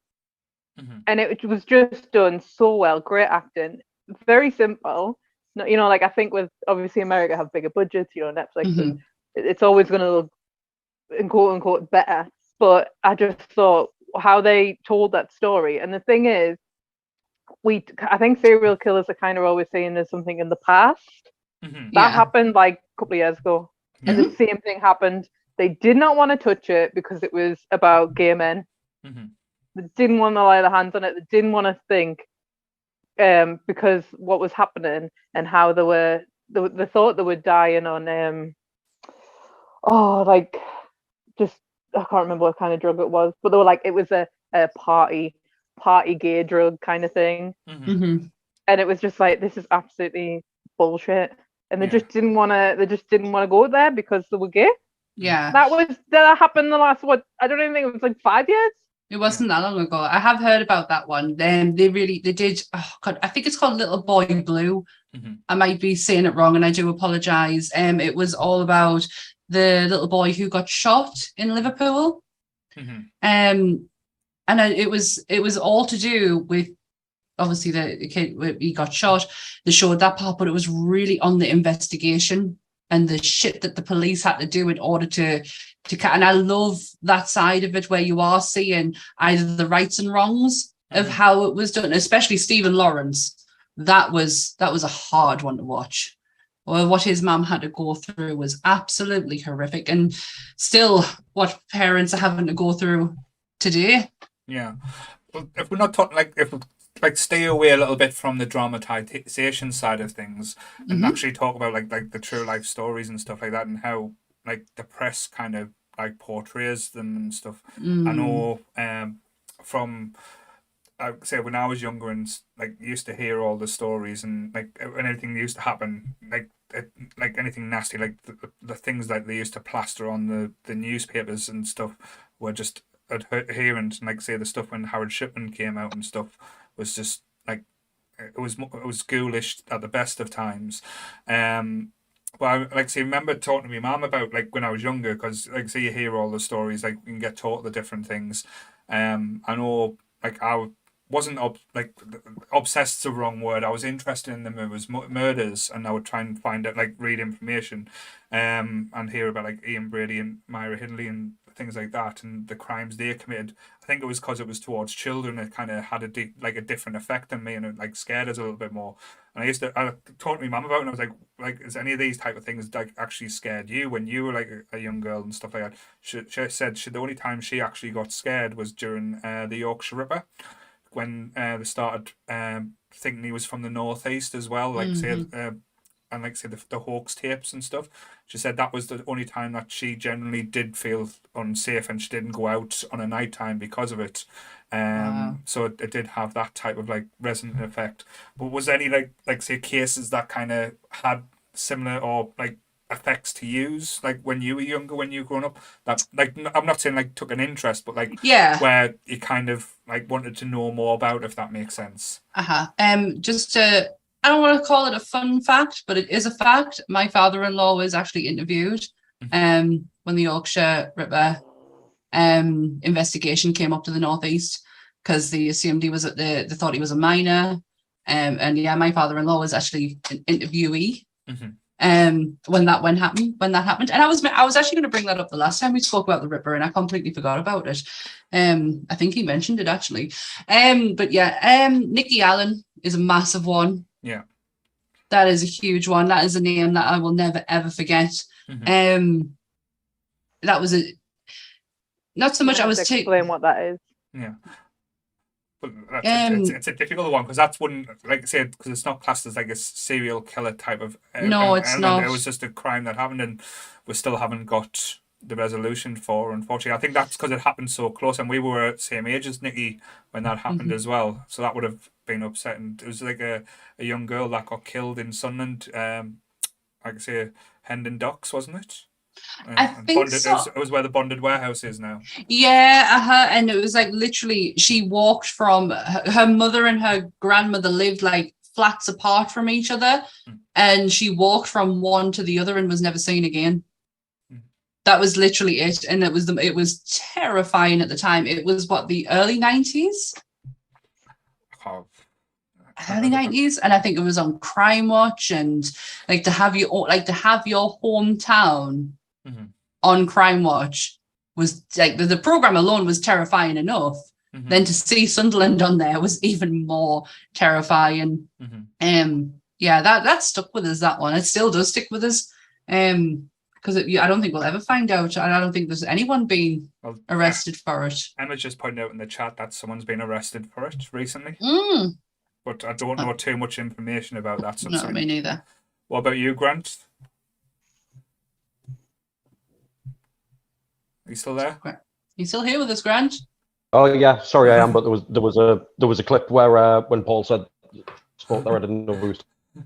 Mhm. And it was just done so well. Great acting, very simple. You know, like I think with obviously America have bigger budgets, you know, Netflix, and it's always going to look, in quote unquote, better. But I just thought how they told that story. And the thing is, I think serial killers are kind of always saying there's something in the past. Mhm. That happened like a couple of years ago. And Yeah. the same thing happened. They did not want to touch it because it was about gay men. Mhm. They didn't want to lay their hands on it. They didn't want to think, because what was happening and how they thought they were dying on like just, I can't remember what kind of drug it was, but they were like, it was a party gay drug kind of thing. Mhm. And it was just like, this is absolutely bullshit. And they Yeah. just didn't want to go there because they were gay. Yeah. That happened the last, I don't even think it was like 5 years. It wasn't that long ago. I have heard about that one. Then they did. Oh God, I think it's called Little Boy Blue. Mhm. I might be saying it wrong, and I do apologize. It was all about the little boy who got shot in Liverpool. Mhm. And it was all to do with obviously the kid, he got shot. They showed that part, but it was really on the investigation and the shit that the police had to do in order to and I love that side of it where you are seeing either the rights and wrongs of how it was done, especially Stephen Lawrence. That was a hard one to watch. Well, what his mum had to go through was absolutely horrific, and still what parents are having to go through today. Yeah. Well, if we're not talking if we stay away a little bit from the dramatization side of things and actually talk about like the true life stories and stuff like that, and how like the press kind of like portrays them and stuff. I know from I say when I was younger and like used to hear all the stories and like when anything used to happen, like anything nasty, like the things like they used to plaster on the newspapers and stuff were just adherent. And like say the stuff when Howard Shipman came out and stuff was just like it was ghoulish at the best of times. But I like say remember talking to my mum about like when I was younger, because like say you hear all the stories, like you can get taught the different things. I know like I wasn't obsessed is the wrong word. I was interested in them. It was murders, and I would try and find out, like read information, and hear about like Ian Brady and Myra Hindley and things like that, and the crimes they committed. I think it was because it was towards children. It kind of had a different effect on me, and it like scared us a little bit more. And I talked to my mum about it, and I was like, is any of these type of things like actually scared you when you were like a young girl and stuff like that? She said the only time she actually got scared was during the Yorkshire Ripper, when they started thinking he was from the northeast as well, like say, and like say the hoax tapes and stuff. She said that was the only time that she generally did feel unsafe, and she didn't go out on a night time because of it. Wow. So it did have that type of like resonant effect. But was there any like say cases that kind of had similar or like effects to use like when you were younger, when you were growing up, that like I'm not saying like took an interest, but like where you kind of like wanted to know more about, if that makes sense? Just to, I don't want to call it a fun fact, but it is a fact. My father-in-law was actually interviewed when the Yorkshire Ripper investigation came up to the northeast, because they assumed he was they thought he was a minor, and yeah, my father-in-law was actually an interviewee when that happened. And I was actually going to bring that up the last time we spoke about the Ripper, and I completely forgot about it. I think he mentioned it actually. But yeah, Nicky Allen is a massive one. Yeah, that is a huge one. That is a name that I will never ever forget. That was a not so much. I was explain what that is. Yeah. But it's a difficult one, because that's one, like I said, because it's not classed as like a serial killer type of no, it's element. not. It was just a crime that happened, and we still haven't got the resolution for. Unfortunately, I think that's because it happened so close, and we were at the same age as Nikki when that happened as well. So that would have been upsetting. It was like a young girl that got killed in Sunderland. Like I say, Hendon Docks, wasn't it? I And think Bonded, so. it was where the Bonded warehouse is now. Yeah, and it was like literally she walked from her mother and her grandmother lived like flats apart from each other, and she walked from one to the other and was never seen again. That was literally it, and it was terrifying at the time. It was what, the early 90s? Oh, Early 90s, and I think it was on Crime Watch, and like to have your hometown on Crime Watch was like the program alone was terrifying enough. Then to see Sunderland on there was even more terrifying. Yeah, that stuck with us, that one. It still does stick with us. Because I don't think we'll ever find out. I don't think there's anyone being arrested for it. Emma's just pointed out in the chat that someone's been arrested for it recently. But I don't know too much information about that. So No, me neither. What about you, Grant? Are you still there? You still here with us, Grant? Oh yeah, sorry I am, but there was a clip where when Paul said spoke there, I didn't know who was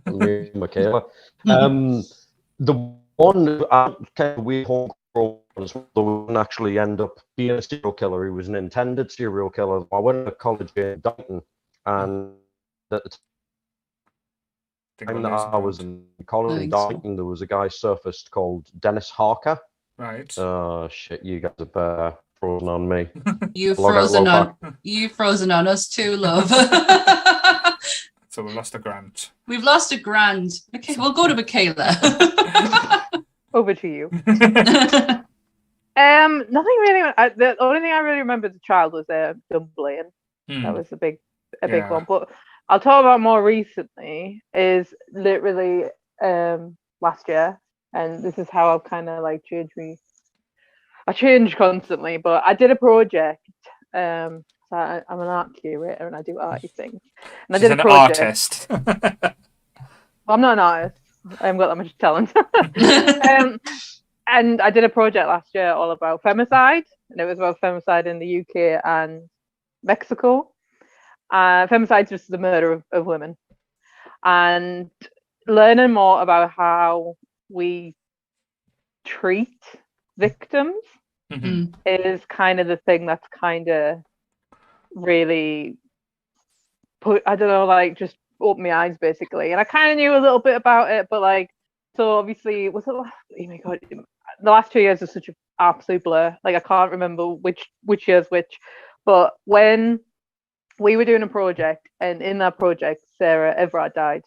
talking to Michaela. The one kind of weird homegrown one actually end up being a serial killer. He was an intended serial killer. I went to college in Dighton, and at the time that I was in college in Dighton, there was a guy surfaced called Dennis Harker. Right. Oh shit, you guys are frozen on me. You've frozen on us too, love. So we've lost a Grant. We've lost a Grant. Okay, we'll go to Michaela. Over to you. Nothing really. The only thing I really remember as a child was Dunblane. That was a big one. But I'll talk about more recently. Is literally last year, and this is how I've kind of like changed me. I change constantly, but I did a project. So I'm an art curator and I do arty things. And She's I did a an project. artist. Well, I'm not an artist. I haven't got that much talent. And I did a project last year all about femicide, and it was about femicide in the UK and Mexico. Femicide is just the murder of women. And learning more about how we treat victims is kind of the thing that's kind of really just opened my eyes basically. And I kind of knew a little bit about it, but like, so obviously, was it? Oh my god, the last 2 years are such an absolute blur. Like I can't remember which year's which, but when we were doing a project, and in that project, Sarah Everard died,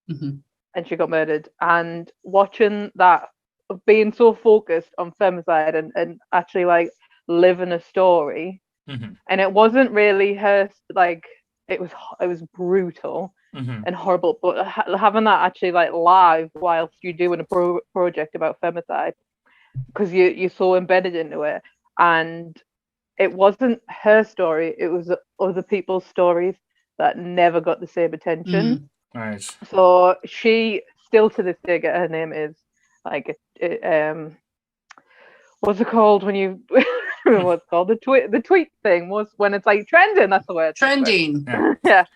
and she got murdered. And watching that, being so focused on femicide and actually like living a story, and it wasn't really her, like it was brutal and horrible, but having that actually like live whilst you're doing a project about femicide, because you're so embedded into it, and it wasn't her story, it was other people's stories that never got the same attention. Nice. So she still to this day, her name is like what's it called when you what's called the tweet thing was when it's like trending, that's the word. Trending. Yeah.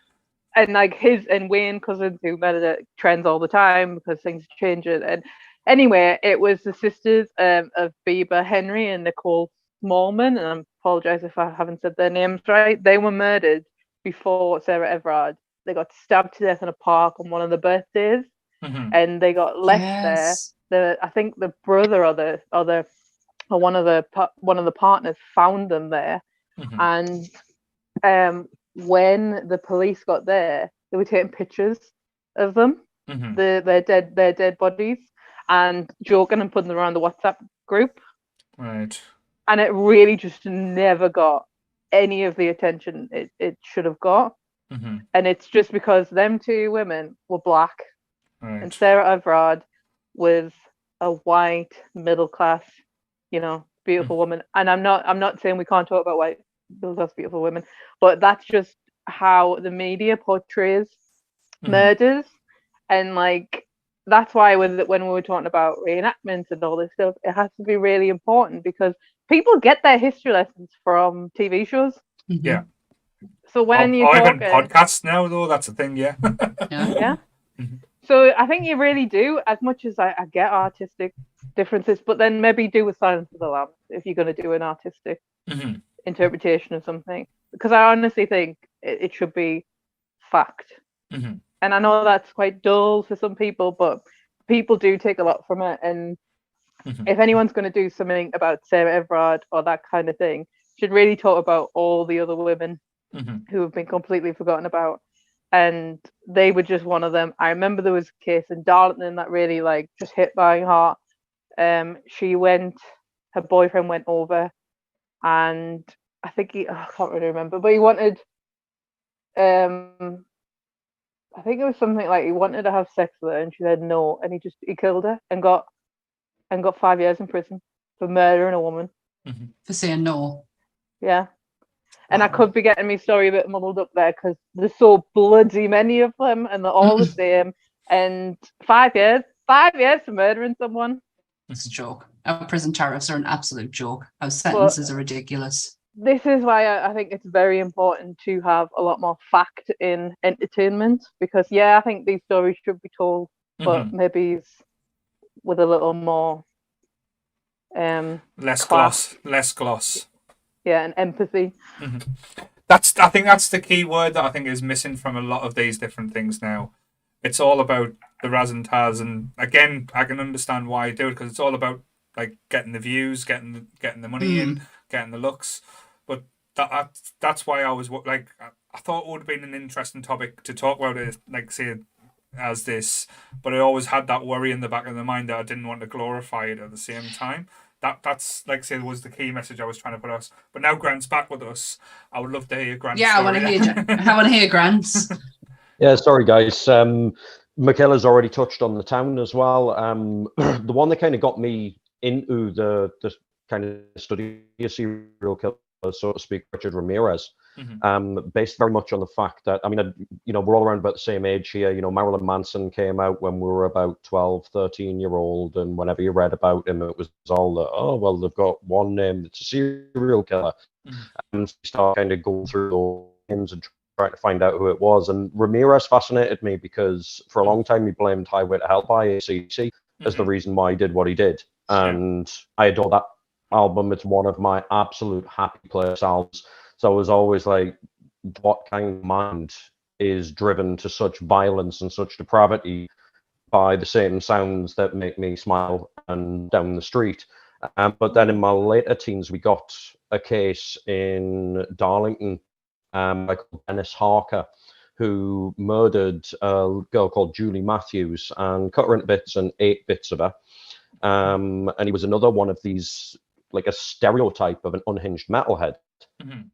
And like his and Wayne Cousins, who meditate trends all the time because things change it. And anyway, it was the sisters of Bieber Henry and Nicole Smallman, and I apologize if I haven't said their names right. They were murdered before Sarah Everard. They got stabbed to death in a park on one of the birthdays, and they got left there. I think the brother or one of the partners found them there, and when the police got there, they were taking pictures of them, their dead bodies, and joking and putting them around the WhatsApp group. Right. And it really just never got any of the attention it should have got. And it's just because them two women were black, and Sarah Everard was a white middle class, beautiful woman. And I'm not saying we can't talk about white middle class beautiful women, but that's just how the media portrays murders. And like that's why when we were talking about reenactments and all this stuff, it has to be really important because people get their history lessons from TV shows. Yeah. So when you or talk even podcasts now, though, that's a thing. Yeah. yeah. Mhm. So I think you really do, as much as I get artistic differences, but then maybe do with Silence of the Lambs if you're going to do an artistic Mhm. interpretation of something. Because I honestly think it should be fact. Mhm. And I know that's quite dull for some people, but people do take a lot from it. And Mhm. if anyone's going to do something about Sarah Everard or that kind of thing, should really talk about all the other women Mhm. who have been completely forgotten about. And they were just one of them. I remember there was a case in Darlington that really like just hit my heart. Her boyfriend went over, and I think I can't really remember, but he wanted, I think it was something like he wanted to have sex with her, and she said no, and he killed her and got 5 years in prison for murdering a woman. Mhm. For saying no. Yeah. And I Wow. could be getting my story a bit muddled up there because there's so bloody many of them and they're all the same. And 5 years for murdering someone. It's a joke. Our prison tariffs are an absolute joke. Our But sentences are ridiculous. this is why I think it's very important to have a lot more fact in entertainment because, yeah, I think these stories should be told, but Mhm. maybe with a little more Less class. gloss. Yeah, and empathy. Mhm. I think that's the key word that I think is missing from a lot of these different things now. It's all about the Raz and Taz, and again, I can understand why you do it because it's all about like getting the views, getting the money in, getting the looks. But that's why I was like, I thought it would have been an interesting topic to talk about it, like say as this, but I always had that worry in the back of the mind that I didn't want to glorify it at the same time. That's like I said was the key message I was trying to put us. But now Grant's back with us. I would love to hear Grant's Yeah, story. I want to hear Grant's. Yeah, sorry guys. Michaela's already touched on the town as well. The one that kind of got me into the kind of study of serial killers, so to speak, Richard Ramirez, based very much on the fact that, I mean, we're all around about the same age here. Marilyn Manson came out when we were about 12, 13-year-old, and whenever you read about him, it was all that, oh, well, they've got one name that's a serial killer. And you start kind of going through those names and trying to find out who it was. And Ramirez fascinated me because for a long time he blamed Highway to Hell by AC/DC as the reason why he did what he did. And I adore that album. It's one of my absolute happy place albums. So I was always like, what kind of mind is driven to such violence and such depravity by the same sounds that make me smile and down the street? But then in my later teens, we got a case in Darlington by Dennis Harker, who murdered a girl called Julie Matthews and cut her into bits and ate bits of her. And he was another one of these, like a stereotype of an unhinged metalhead. Had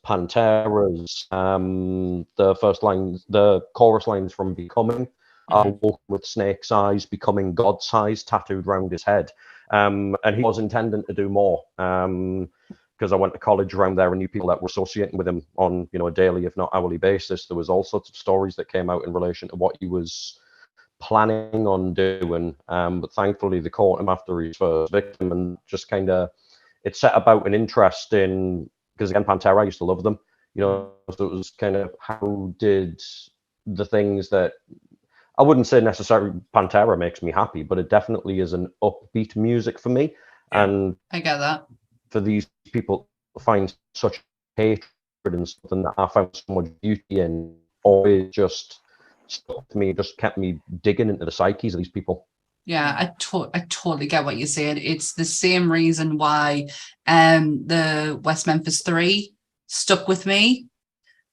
Pantera's, the chorus lines from Becoming, walking with snake's eyes, becoming God's size tattooed around his head. And he was intending to do more. Because I went to college around there and knew people that were associating with him on, a daily, if not hourly basis. There was all sorts of stories that came out in relation to what he was planning on doing. But thankfully, they caught him after his first victim, and just kind of, it set about an interest in, because again, Pantera, I used to love them, so it was kind of how did the things that, I wouldn't say necessarily Pantera makes me happy, but it definitely is an upbeat music for me. Yeah. And I get that. For these people to find such hatred and something that I found so much beauty in, always just stuck to me, just kept me digging into the psyches of these people. Yeah, I totally get what you're saying. It's the same reason why the West Memphis 3 stuck with me.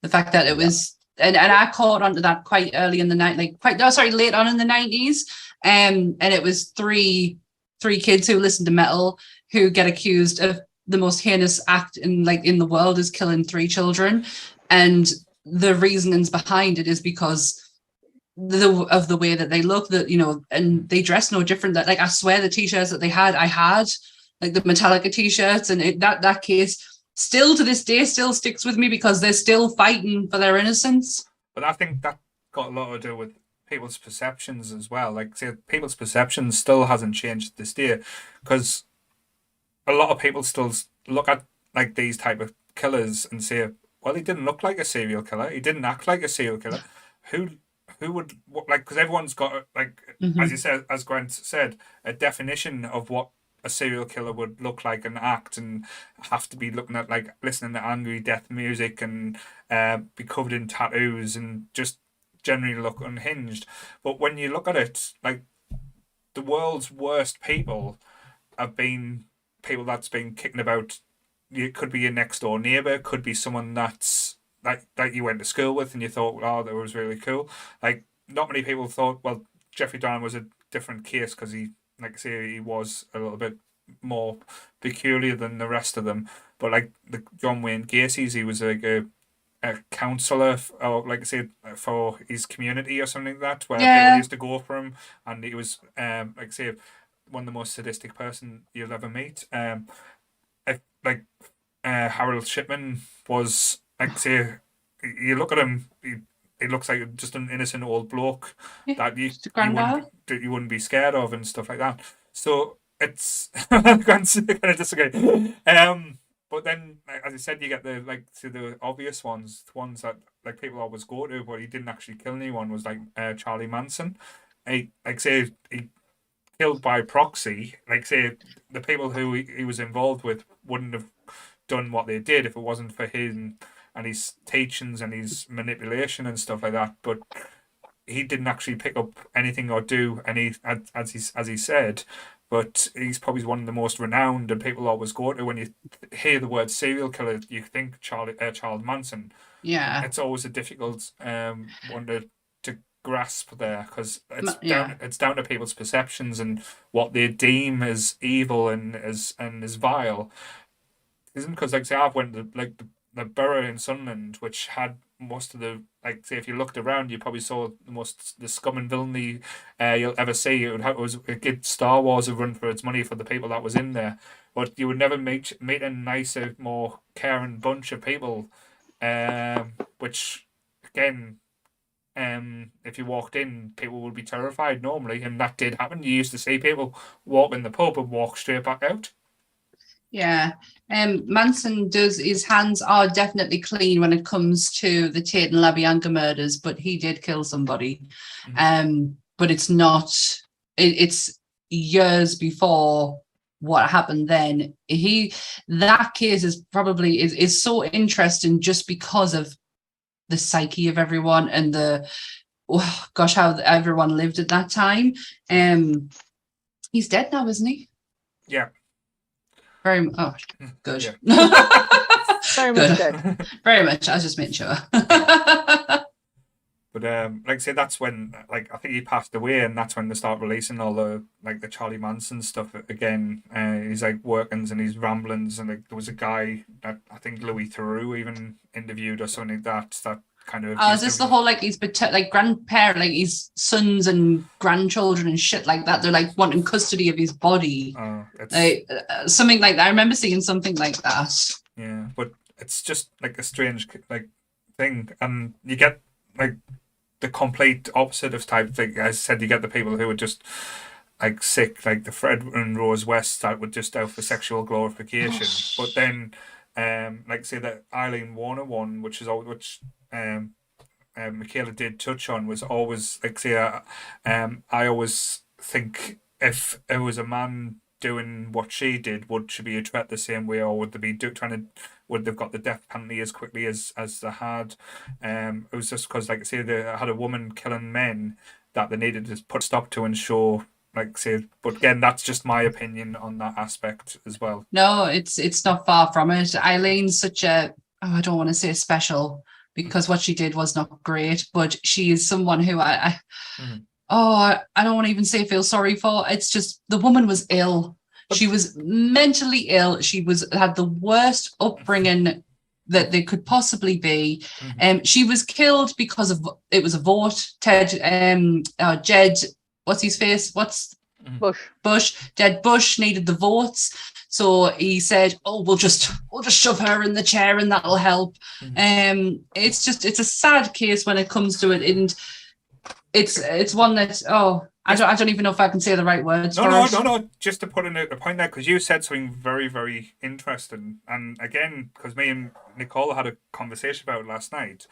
The fact that it was, and I caught onto that quite early in the night, late on in the 90s. And it was three kids who listened to metal who get accused of the most heinous act in the world, is killing 3 children. And the reasonings behind it is because of the way that they look, that and they dress no different. That, like, I swear the t-shirts that they had, I had like the Metallica t-shirts, and that case still to this day still sticks with me because they're still fighting for their innocence. But I think got a lot to do with people's perceptions as well. Like, say, people's perception still hasn't changed this day, because a lot of people still look at like these type of killers and say, well, he didn't look like a serial killer. He didn't act like a serial killer. Who would like? Because everyone's got like, as you said, as Grant said, a definition of what a serial killer would look like and act, and have to be looking at like listening to angry death music and be covered in tattoos and just generally look unhinged. But when you look at it, like the world's worst people have been people that's been kicking about. It could be your next door neighbor, could be someone that's like you went to school with and you thought, oh, that was really cool. Like, not many people thought, well, Jeffrey Dahmer was a different case because he, like I say, he was a little bit more peculiar than the rest of them. But like the John Wayne Gacy's, he was like a counselor, or like I said, for his community or something like that, where people used to go for him, and he was, like I say, one of the most sadistic person you'll ever meet. Like Harold Shipman was, like, say, you look at him, he looks like just an innocent old bloke that you wouldn't be scared of and stuff like that. So it's kind of disagree. But then, as I said, you get the obvious ones, the ones that like people always go to, but he didn't actually kill anyone. Was like Charlie Manson. He killed by proxy. Like, say, the people who he was involved with wouldn't have done what they did if it wasn't for him and his teachings and his manipulation and stuff like that. But he didn't actually pick up anything or do any, as he said. But he's probably one of the most renowned, and people always go to when you hear the word serial killer, you think Charles Manson. Yeah, it's always a difficult one to grasp there, because it's down to people's perceptions and what they deem as evil and as vile. Isn't, because like say I've went to like the borough in Sunderland, which had most of the, like, say, if you looked around, you probably saw the scum and villainy you'll ever see. It give Star Wars a run for its money for the people that was in there, but you would never meet a nicer, more caring bunch of people, which again, if you walked in, people would be terrified normally, and that did happen. You used to see people walk in the pub and walk straight back out. Yeah, Manson his hands are definitely clean when it comes to the Tate and LaBianca murders, but he did kill somebody. But it's not, it's years before what happened then. That case is probably is so interesting just because of the psyche of everyone and how everyone lived at that time. He's dead now, isn't he? Yeah. Very good. Yeah. Very much dead. Very much. I was just making sure. But like I say, that's when, like, I think he passed away, and that's when they start releasing all the Charlie Manson stuff again. He's like workings and his ramblings, and like there was a guy that I think Louis Theroux even interviewed or something like that kind of. Oh, is this the whole like he's grandparent, like his sons and grandchildren and shit like that? They're like wanting custody of his body, like something like that. I remember seeing something like that. Yeah, but it's just like a strange like thing, and you get like the complete opposite of type thing. As I said, you get the people who are just like sick, like the Fred and Rose West that would just out for sexual glorification. But then, like say the Eileen Warner one, which Michaela did touch on, was always like say, I always think if it was a man doing what she did, would she be a threat the same way, or would they be would they've got the death penalty as quickly as they had? It was just because, like I say, they had a woman killing men that they needed to put a stop to and show, like say. But again, that's just my opinion on that aspect as well. No, it's not far from it. Eileen's such a, I don't want to say special, because what she did was not great, but she is someone who I don't want to even say feel sorry for. It's just the woman was ill. She was mentally ill. She had the worst upbringing that they could possibly be. She was killed because of it was a vote. Jed, what's his face? Jed Bush needed the votes. So he said, "Oh, we'll just shove her in the chair and that'll help." It's a sad case when it comes to it, and it's one that I don't even know if I can say the right words for it. No. Just to put in a point there, because you said something very, very interesting, and again, because me and Nicole had a conversation about it last night.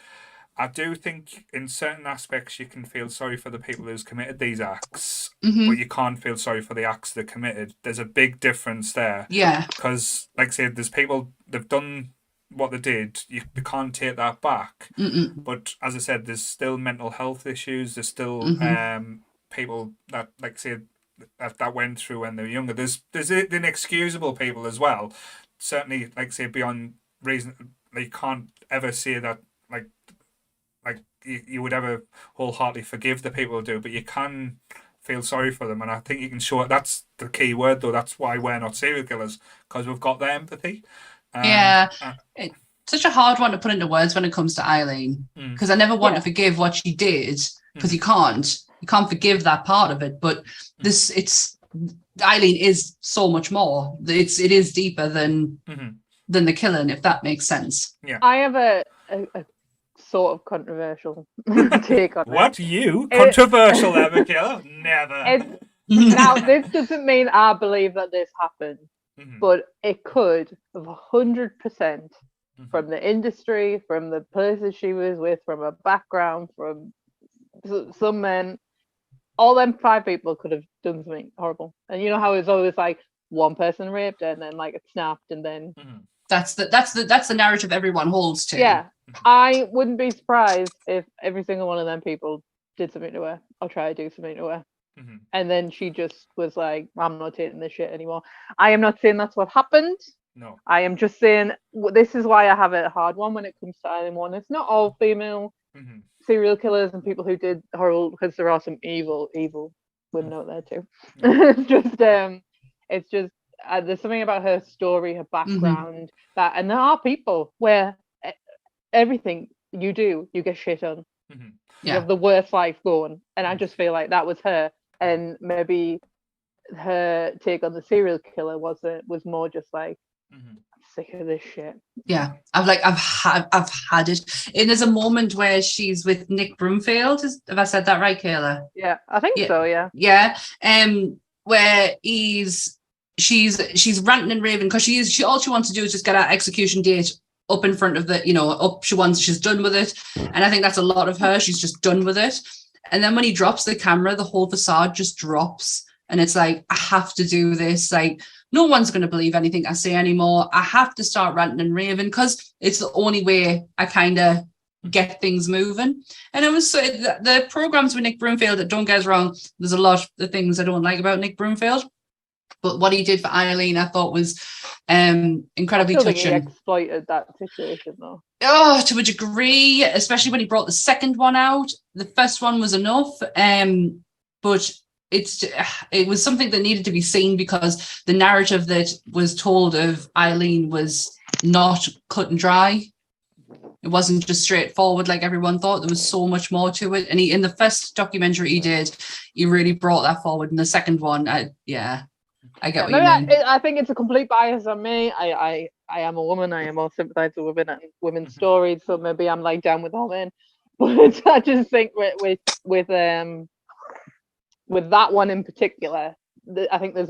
I do think in certain aspects you can feel sorry for the people who's committed these acts, but you can't feel sorry for the acts they committed. There's a big difference there. Yeah. Because, like I said, there's people, they've done what they did. You can't take that back. But as I said, there's still mental health issues. There's still people that, like I said, that went through when they were younger. There's the inexcusable people as well. Certainly, like I say, beyond reason, you can't ever say that, like you would ever wholeheartedly forgive the people who do, but you can feel sorry for them, and I think you can show it. That's the key word, though. That's why we're not serial killers, because we've got their empathy. It's such a hard one to put into words when it comes to Eileen, because I never want to forgive what she did, because you can't forgive that part of it. But Eileen is so much more. It is deeper than the killing, if that makes sense. Yeah, I have a sort of controversial take on what you controversial there, Michaela? Never. Now, this doesn't mean I believe that this happened, but it could have 100% from the industry, from the places she was with, from her background, from some men. All them 5 people could have done something horrible. And you know how it's always like one person raped and then like it snapped and then that's the narrative everyone holds to. Yeah. I wouldn't be surprised if every single one of them people did something to her or try to do something to her. And then she just was like, I'm not taking this shit anymore. I am not saying that's what happened. No. I am just saying this is why I have a hard one when it comes to Eileen One. It's not all female serial killers and people who did horrible, because there are some evil women out there too. It's just there's something about her story, her background, and there are people where everything you do, you get shit on. You have the worst life going, and I just feel like that was her, and maybe her take on the serial killer was more just like, I'm sick of this shit. Yeah, I've had it. And there's a moment where she's with Nick Broomfield. Have I said that right, Kayla? Yeah, I think so. Yeah. Yeah. Where she's ranting and raving because she all she wants to do is just get her execution date up in front of she's done with it. And I think that's a lot of her. She's just done with it. And then when he drops the camera, the whole facade just drops. And it's like, I have to do this. Like, no one's going to believe anything I say anymore. I have to start ranting and raving because it's the only way I kind of get things moving. And it was the programs with Nick Broomfield, don't get us wrong, there's a lot of things I don't like about Nick Broomfield. But what he did for Eileen, I thought was incredibly touching. He exploited that situation, though. Oh, to a degree, especially when he brought the second one out. The first one was enough, but it was something that needed to be seen because the narrative that was told of Eileen was not cut and dry. It wasn't just straightforward like everyone thought. There was so much more to it. And in the first documentary he did, he really brought that forward. And the second one, I get what you mean. I think it's a complete bias on me. I am a woman. I am more sympathized with women and women's stories. So maybe I'm like down with all men. But I just think with that one in particular, I think there's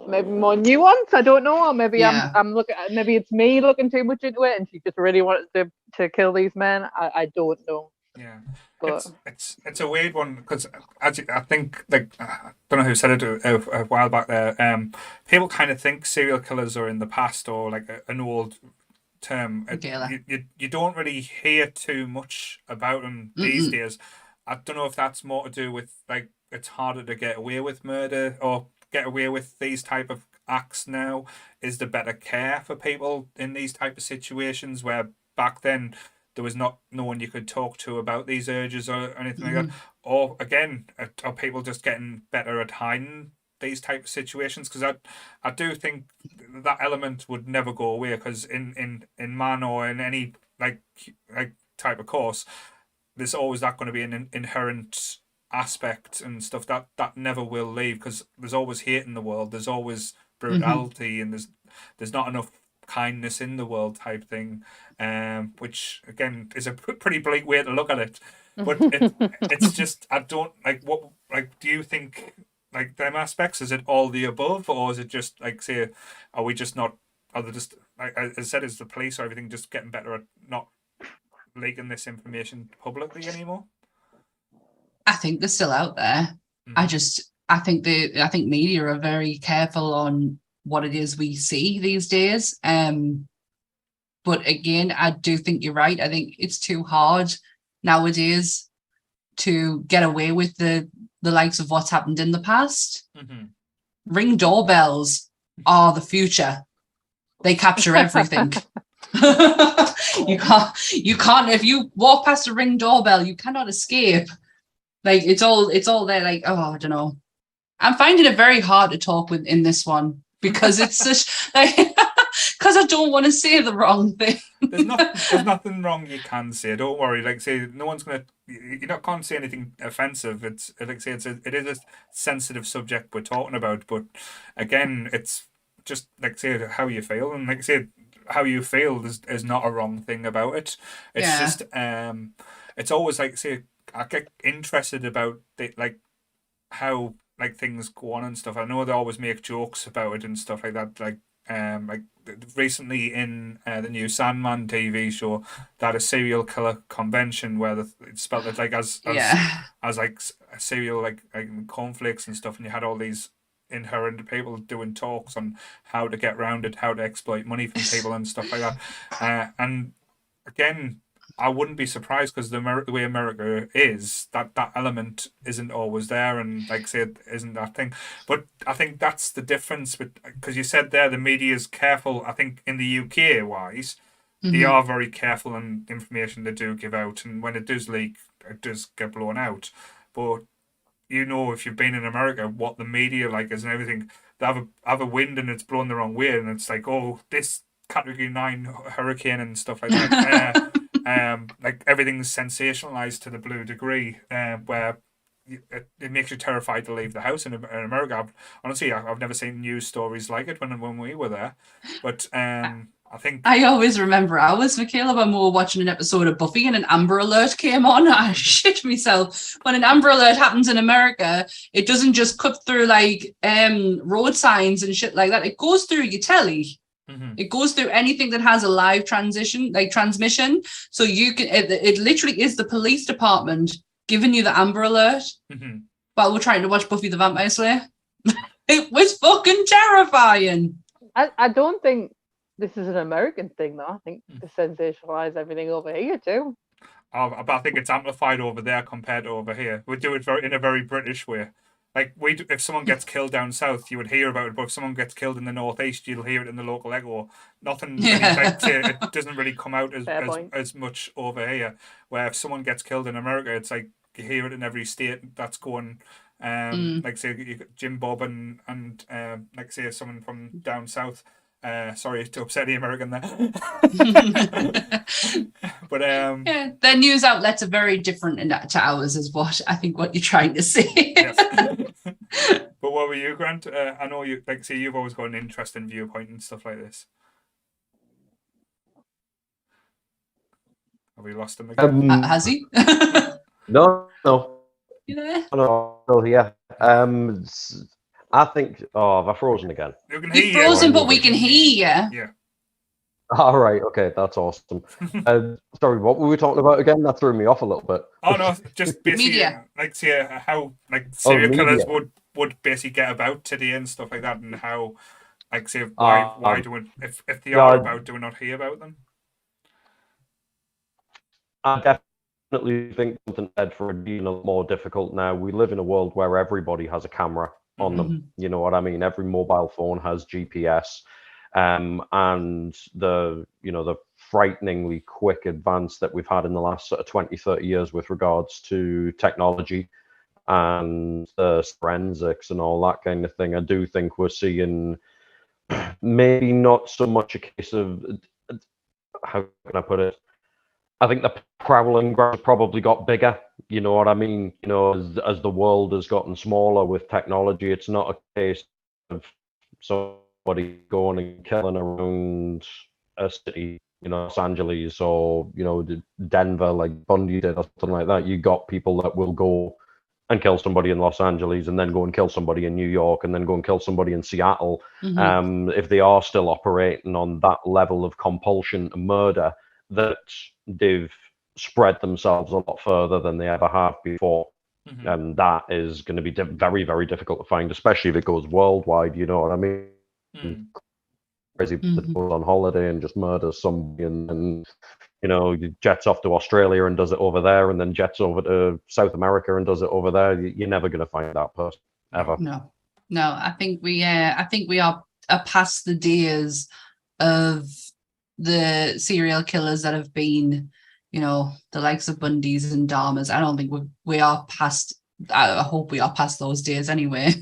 maybe more nuance. I don't know. Or maybe I'm looking. Maybe it's me looking too much into it, and she just really wanted to kill these men. I don't know. Yeah, but it's a weird one because I think like I don't know who said it a while back there. People kind of think serial killers are in the past or like an old term. You don't really hear too much about them these days. I don't know if that's more to do with like it's harder to get away with murder or get away with these type of acts now. Is there better care for people in these type of situations where back then there was no one you could talk to about these urges or anything like that? Or again, are people just getting better at hiding these type of situations? Because I do think that element would never go away because in man or in any like type of course, there's always that going to be an inherent aspect and stuff that never will leave because there's always hate in the world, there's always brutality, and there's not enough kindness in the world type thing, which again is a pretty bleak way to look at it. But it's just I don't like what like. Do you think like them aspects? Is it all the above, or is it just like say, are we just not? Are they just like as I said, is the police or everything just getting better at not leaking this information publicly anymore? I think they're still out there. Mhm. I think I think media are very careful on what it is we see these days. But again, I do think you're right. I think it's too hard nowadays to get away with the likes of what's happened in the past. Mhm. Ring doorbells are the future. They capture everything. you can't if you walk past a ring doorbell, you cannot escape. Like it's all there. Like, oh, I don't know. I'm finding it very hard to talk with in this one because it's such like because I don't want to say the wrong thing. There's nothing wrong you can say. Don't worry. Like say, no one's gonna. You not can't say anything offensive. It's like say it is a sensitive subject we're talking about. But again, it's just like say how you feel and like say how you feel is not a wrong thing about it. It's Yeah. just it's always like say I get interested about like how like things go on and stuff. I know they always make jokes about it and stuff like that. Like recently in the new Sandman TV show, they had a serial killer convention where it spelled it like Yeah. as like a serial like cornflakes and stuff, and you had all these inherent people doing talks on how to get around it, how to exploit money from people and stuff like that. And again, I wouldn't be surprised because the way America is, that element isn't always there, and like say it isn't that thing. But I think that's the difference with because you said there the media is careful. I think in the UK wise, they Mhm. are very careful in information they do give out, and when it does leak, it does get blown out. But you know, if you've been in America, what the media like is and everything, they have a wind and it's blowing the wrong way, and it's like, oh, this Category 9 hurricane and stuff like that. Like everything's sensationalized to the blue degree, where it makes you terrified to leave the house in America. Honestly, I've never seen news stories like it when we were there, but I think I always remember ours, Michaela, when we were watching an episode of Buffy and an Amber Alert came on. I shit myself. When an Amber Alert happens in America, it doesn't just cut through like road signs and shit like that. It goes through your telly. mhm, It goes through anything that has a live transmission. So you can it literally is the police department giving you the Amber Alert mhm. while we're trying to watch Buffy the Vampire Slayer. It was fucking terrifying. I don't think this is an American thing, though. I think they sensationalize everything over here too. But I think it's amplified over there compared to over here. We do it in a very British way. Like if someone gets killed down south, you would hear about it. But if someone gets killed in the northeast, you'll hear it in the local echo. Nothing really like it doesn't really come out Fair point. as much over here. Where if someone gets killed in America, it's like you hear it in every state that's going. Like say you got Jim Bob and like say someone from down south. Sorry to upset the American there. But Yeah, their news outlets are very different to ours, is what you're trying to say. yes. But what were you, Grant? I know you like say you've always got an interesting viewpoint and stuff like this. Have we lost him again? Has he? No, You there? no, yeah. I think. Oh, have I frozen again? You can hear You've you. frozen, but we can hear you. Yeah. All right, okay, that's awesome. Sorry, what were we talking about again? That threw me off a little bit. Oh no, just basically Media. like say how like serial killers media. would basically get about today and stuff like that, and how like say why do it if they are about, do we not hear about them? I definitely think something said for it being a lot more difficult now. We live in a world where everybody has a camera on them. You know what I mean? Every mobile phone has GPS, and the frighteningly quick advance that we've had in the last sort of 20, 30 years with regards to technology and the forensics and all that kind of thing. I do think we're seeing maybe not so much a case of, how can I put it? I think the prowling ground probably got bigger. You know what I mean? You know, as the world has gotten smaller with technology, it's not a case of somebody going and killing around a city Los Angeles or Denver, like Bundy did, or something like that. You got people that will go and kill somebody in Los Angeles, and then go and kill somebody in New York, and then go and kill somebody in Seattle. If they are still operating on that level of compulsion and murder, that they've spread themselves a lot further than they ever have before. And that is going to be very, very difficult to find, especially if it goes worldwide. You know what I mean? Crazy that goes on holiday and just murders somebody, and jets off to Australia and does it over there, and then jets over to South America and does it over there. You're never going to find that person ever. No. I think we are past the days of the serial killers that have been, the likes of Bundys and Dahmers. I don't think we are past. I hope we are past those days anyway.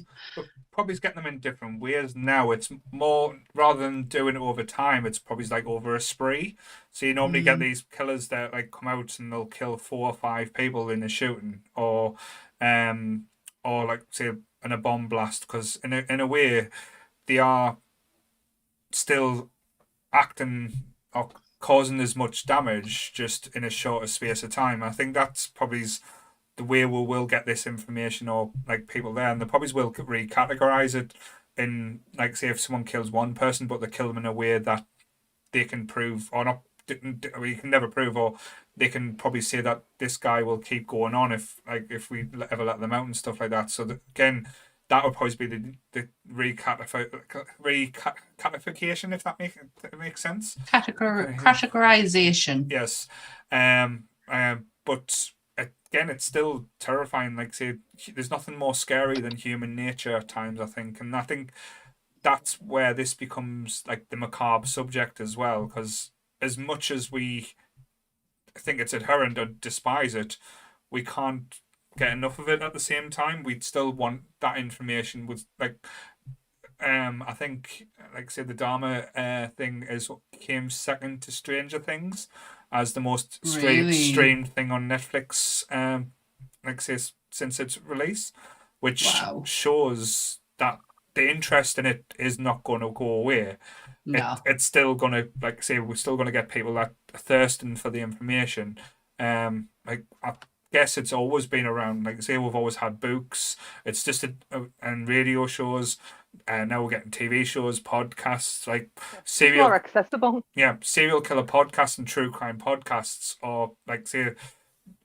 Probably getting them in different ways now. It's more, rather than doing it over time, it's probably like over a spree. So you normally get these killers that like come out and they'll kill 4 or 5 people in a shooting, or like say in a bomb blast, because in a way they are still acting or causing as much damage just in a shorter space of time. I think that's probably the way we will get this information, or like people there, and they probably will recategorize it in, like, say if someone kills one person but they kill them in a way that they can prove, or not, you can never prove, or they can probably say that this guy will keep going on if we ever let them out and stuff like that. So again, that would probably be the recatification, if that makes sense. Categorization. Yes. But again, it's still terrifying. Like, say, there's nothing more scary than human nature at times, I think. And I think that's where this becomes like the macabre subject as well, because as much as we think it's abhorrent or despise it, we can't get enough of it at the same time. We'd still want that information. With I think, like, say, the Dahmer thing came second to Stranger Things as the most streamed thing on Netflix, like, say, since its release, which shows that the interest in it is not going to go away. No. It's still going to, like, say, we're still going to get people that are thirsting for the information. Like, I guess it's always been around. Like, say, we've always had books. It's just and radio shows. Now we're getting TV shows, podcasts, like more accessible. Yeah, serial killer podcasts and true crime podcasts, or like, say,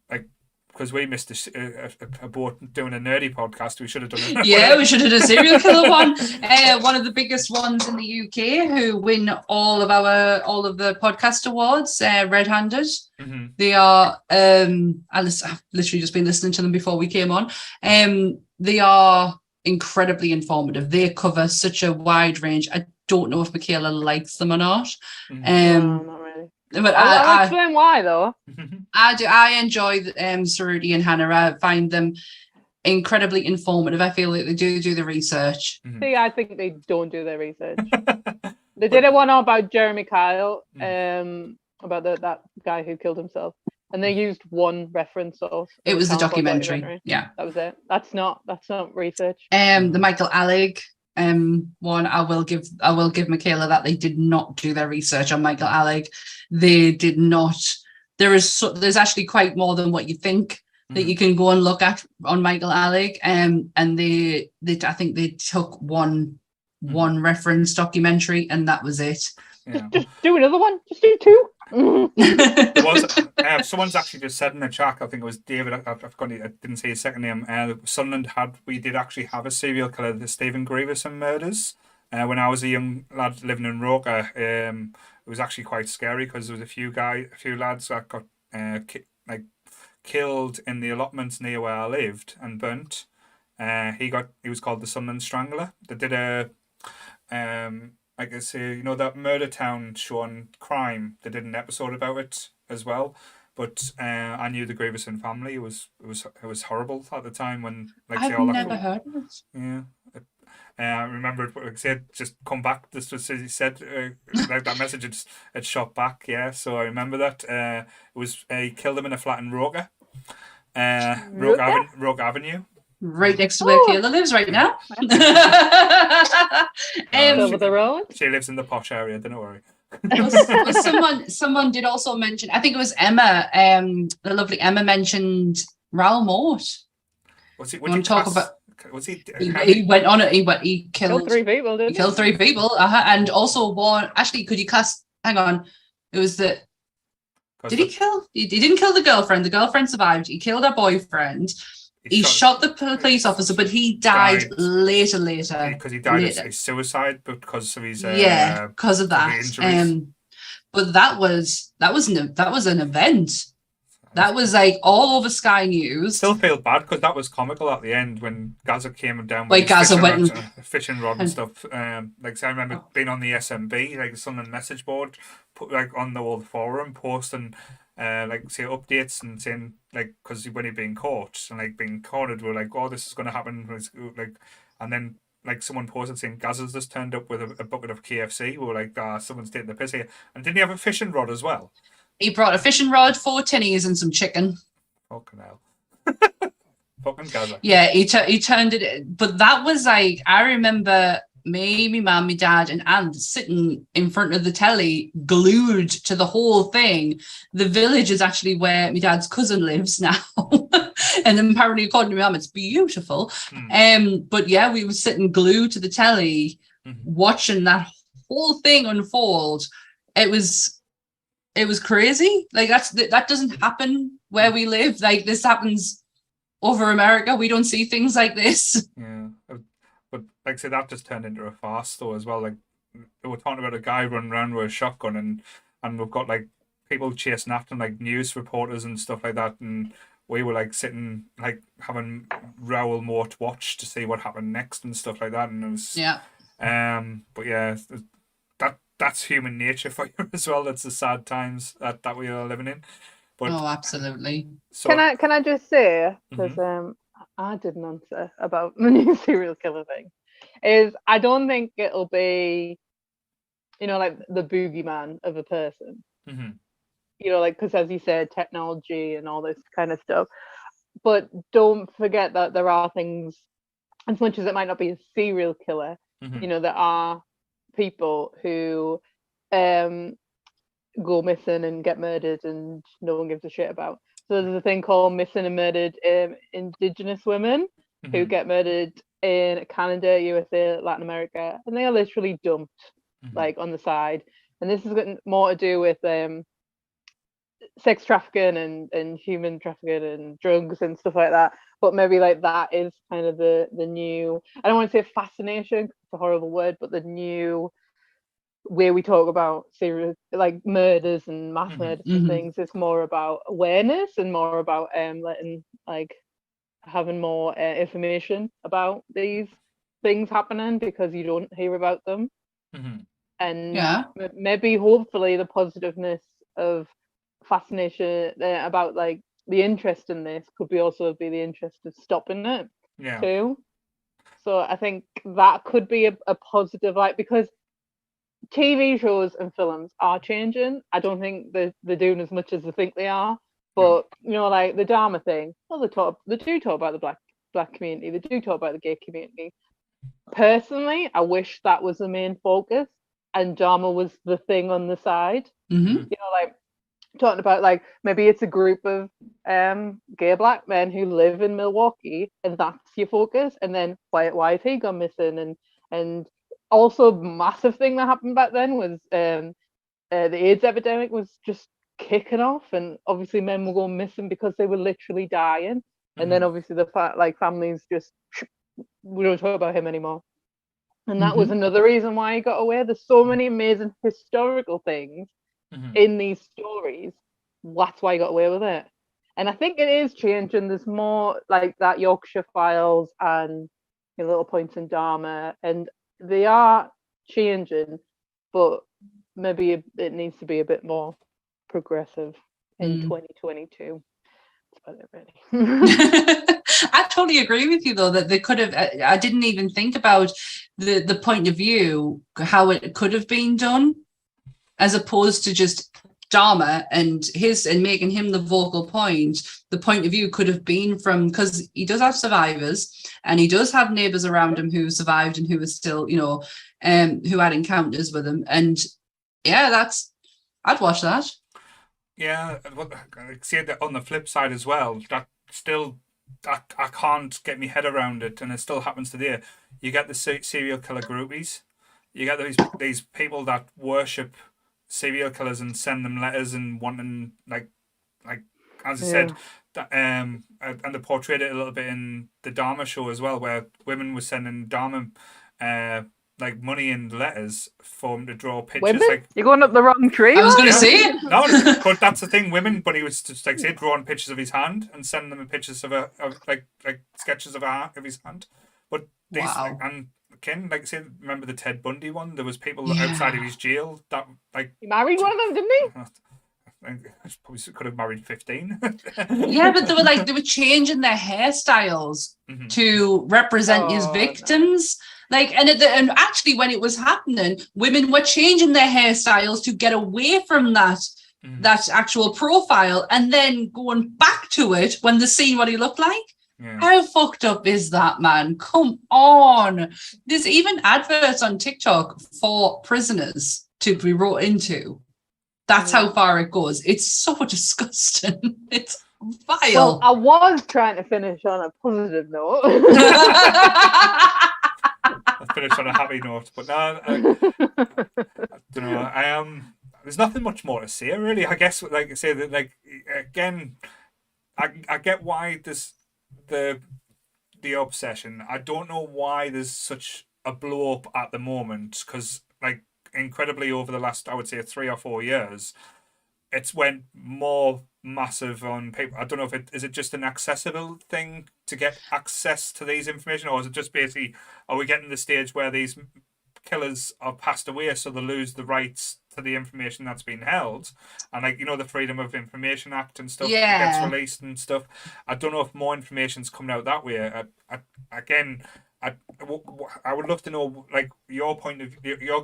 like, because we missed a boat doing a nerdy podcast, we should have done it. Yeah, we should have done a serial killer one. One of the biggest ones in the UK, who win all of the podcast awards, Red Handed. They are. I've literally just been listening to them before we came on. They are incredibly informative. They cover such a wide range. I don't know if Michaela likes them or not. No, not really. But I'll explain why, though. I do. I enjoy Saruti and Hannah. I find them incredibly informative. I feel like they do the research. See, I think they don't do their research. They did a one about Jeremy Kyle, about that guy who killed himself, and they used one reference source. It was the documentary. Yeah, that was it. That's not research. The Michael Alec one, I will give Michaela that they did not do their research on Michael Alec. They did not. There's actually quite more than what you think that you can go and look at on Michael Alec, and they I think they took one reference documentary, and that was it. Yeah. Just do another one. Just do 2. There was someone's actually just said in the chat, I think it was David, I didn't say his second name, Sunderland we did actually have a serial killer, the Stephen Grieverson murders, when I was a young lad living in Roker. It was actually quite scary, because there was a few lads that got killed in the allotments near where I lived and burnt. He was called the Sunderland Strangler. They did a I guess that Murder Town show on crime. They did an episode about it as well. But I knew the Grieverson family. It was horrible at the time when I've never heard of it. Yeah. I remember it said just come back. This was, he said, that message had shot back. Yeah, so I remember that. It was he killed him in a flat in Roker, Roke Avenue. Right next to where Kayla lives right now. Over the road. She lives in the posh area, don't worry. Someone did also mention, I think it was Emma, the lovely Emma mentioned Raoul Mort. Was he? You want to talk about? Was he? He went on it. He Killed 3 people, didn't he? Killed 3 people. And also one. Actually, could you cast? Hang on. It was the. Did he kill? He didn't kill the girlfriend. The girlfriend survived. He killed her boyfriend. He shot the police officer, but he died later. Because he died of suicide because of his because of that. But that was an event. That was like all over Sky News. Still feel bad because that was comical at the end when Gaza came down with fishing rod and stuff. Like I remember being on the SMB, like the Sunderland message board, put like on the old forum posting like say updates and saying like because when he'd been caught and like being cornered, we're like, oh, this is going to happen, like, and then like someone posted saying Gaza's just turned up with a bucket of KFC. We were like, someone's taking the piss here. And didn't he have a fishing rod as well? He brought a fishing rod, 4 tinnies, and some chicken. Fucking hell. Fucking Gaza. Yeah, he turned it. But that was like, I remember me, my mum, my dad, and aunt sitting in front of the telly, glued to the whole thing. The village is actually where my dad's cousin lives now. And then apparently, according to my mum, it's beautiful. But yeah, we were sitting glued to the telly, watching that whole thing unfold. It was crazy. Like that doesn't happen where we live. Like this happens over America. We don't see things like this. Yeah, but like I said, that just turned into a farce though as well. Like they were talking about a guy running around with a shotgun, and we've got like people chasing after him, like news reporters and stuff like that, and we were like sitting like having Raoul Mort watch to see what happened next and stuff like that, and it was but yeah. That's human nature for you as well. That's the sad times that we are living in. But absolutely. So, can I just say, because I didn't answer about the new serial killer thing, is I don't think it'll be, like the boogeyman of a person. Like because as you said, technology and all this kind of stuff. But don't forget that there are things, as much as it might not be a serial killer, there are people who go missing and get murdered and no one gives a shit about. So there's a thing called missing and murdered Indigenous women who get murdered in Canada, USA, Latin America, and they are literally dumped like on the side. And this has got more to do with sex trafficking and human trafficking and drugs and stuff like that. But maybe like that is kind of the new, I don't want to say fascination, it's a horrible word, but the new way we talk about serious like murders and mass murders and things. It's more about awareness and more about letting like having more information about these things happening because you don't hear about them. And maybe hopefully the positiveness of fascination about like the interest in this could be also be the interest of stopping it too. So I think that could be a positive, like, because TV shows and films are changing. I don't think they're doing as much as they think they are, but like the Dahmer thing, well, they do talk about the black community, they do talk about the gay community. Personally, I wish that was the main focus and Dahmer was the thing on the side. Like talking about like maybe it's a group of gay black men who live in Milwaukee and that's your focus, and then why has he gone missing? And also massive thing that happened back then was the AIDS epidemic was just kicking off, and obviously men were going missing because they were literally dying. And then obviously the families just, we don't talk about him anymore. And that was another reason why he got away. There's so many amazing historical things in these stories. That's why he got away with it. And I think it is changing. There's more like that Yorkshire Files and Little Points in Dahmer, and they are changing, but maybe it needs to be a bit more progressive in 2022. That's about it, really. I totally agree with you, though, that they could have. I didn't even think about the point of view, how it could have been done, as opposed to just Dahmer and making him the vocal point. The point of view could have been from, because he does have survivors and he does have neighbors around him who survived and who are still, who had encounters with him. And Yeah, I'd watch that. Yeah, I see it on the flip side as well. That still, I can't get my head around it, and it still happens today. You get the serial killer groupies. You get these people that worship serial killers and send them letters and wanting like as I said, that, and they portrayed it a little bit in the Dahmer show as well, where women were sending Dahmer like money and letters for him to draw pictures. Women? Like, You're going up the wrong tree. I was going to Yeah. say it. no, but that's the thing, women. But he was just like say drawing pictures of his hand and sending them pictures of like sketches of his hand. But these Wow. and Ken, like say, remember the Ted Bundy one? There was people Yeah. outside of his jail that like He married one of them, didn't he? I probably could have married 15. Yeah, but they were changing their hairstyles Mhm. to represent his Oh, no. victims. Like, and actually, when it was happening, women were changing their hairstyles to get away from that actual profile, and then going back to it when they seen what he looked like. Yeah. How fucked up is that, man? Come on. There's even adverts on TikTok for prisoners to be brought into. That's how far it goes. It's so disgusting. It's vile. Well, I was trying to finish on a positive note. Let's finish on a happy note. But no, I don't know. There's nothing much more to say, really. I guess, like I say, that, like, again, I get why there's the obsession. I don't know why there's such a blow up at the moment, because, like, incredibly over the last, I would say, 3 or 4 years, it's went more massive on people. I don't know if is it just an accessible thing to get access to these information, or is it just basically, are we getting to the stage where these killers are passed away, so they lose the rights to the information that's been held, and like, you know, the Freedom of Information Act and stuff gets released and stuff. I don't know if more information's coming out that way. I would love to know, like, your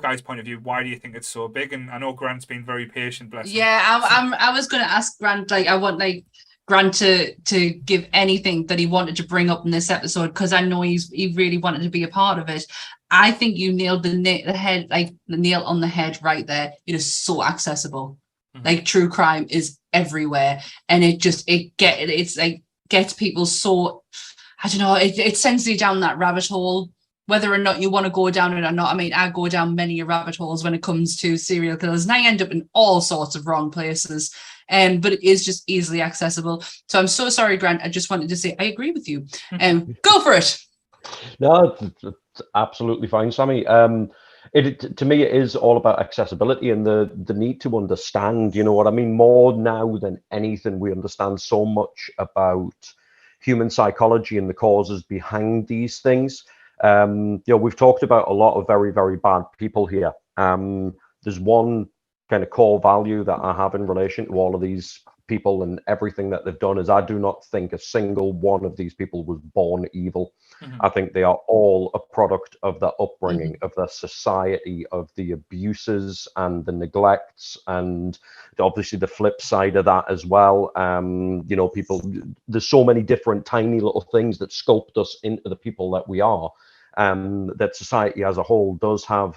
guys' point of view. Why do you think it's so big? And I know Grant's been very patient, bless him. Yeah, I was going to ask Grant, like, I want, like, Grant to give anything that he wanted to bring up in this episode, because I know he really wanted to be a part of it. I think you nailed the nail on the head right there. It is so accessible. Mm-hmm. Like, true crime is everywhere, and it's like gets people so, I don't know, it sends you down that rabbit hole, whether or not you want to go down it or not. I mean, I go down many rabbit holes when it comes to serial killers, and I end up in all sorts of wrong places. But it is just easily accessible. So I'm so sorry, Grant. I just wanted to say I agree with you. Go for it. No, it's absolutely fine, Sammy. To me, it is all about accessibility and the need to understand. You know what I mean? More now than anything, we understand so much about human psychology and the causes behind these things. You know, we've talked about a lot of very, very bad people here. There's one kind of core value that I have in relation to all of these people and everything that they've done is I do not think a single one of these people was born evil. Mm-hmm. I think they are all a product of their upbringing, of their society, of the abuses and the neglects, and obviously the flip side of that as well. You know, there's so many different tiny little things that sculpt us into the people that we are, that society as a whole does have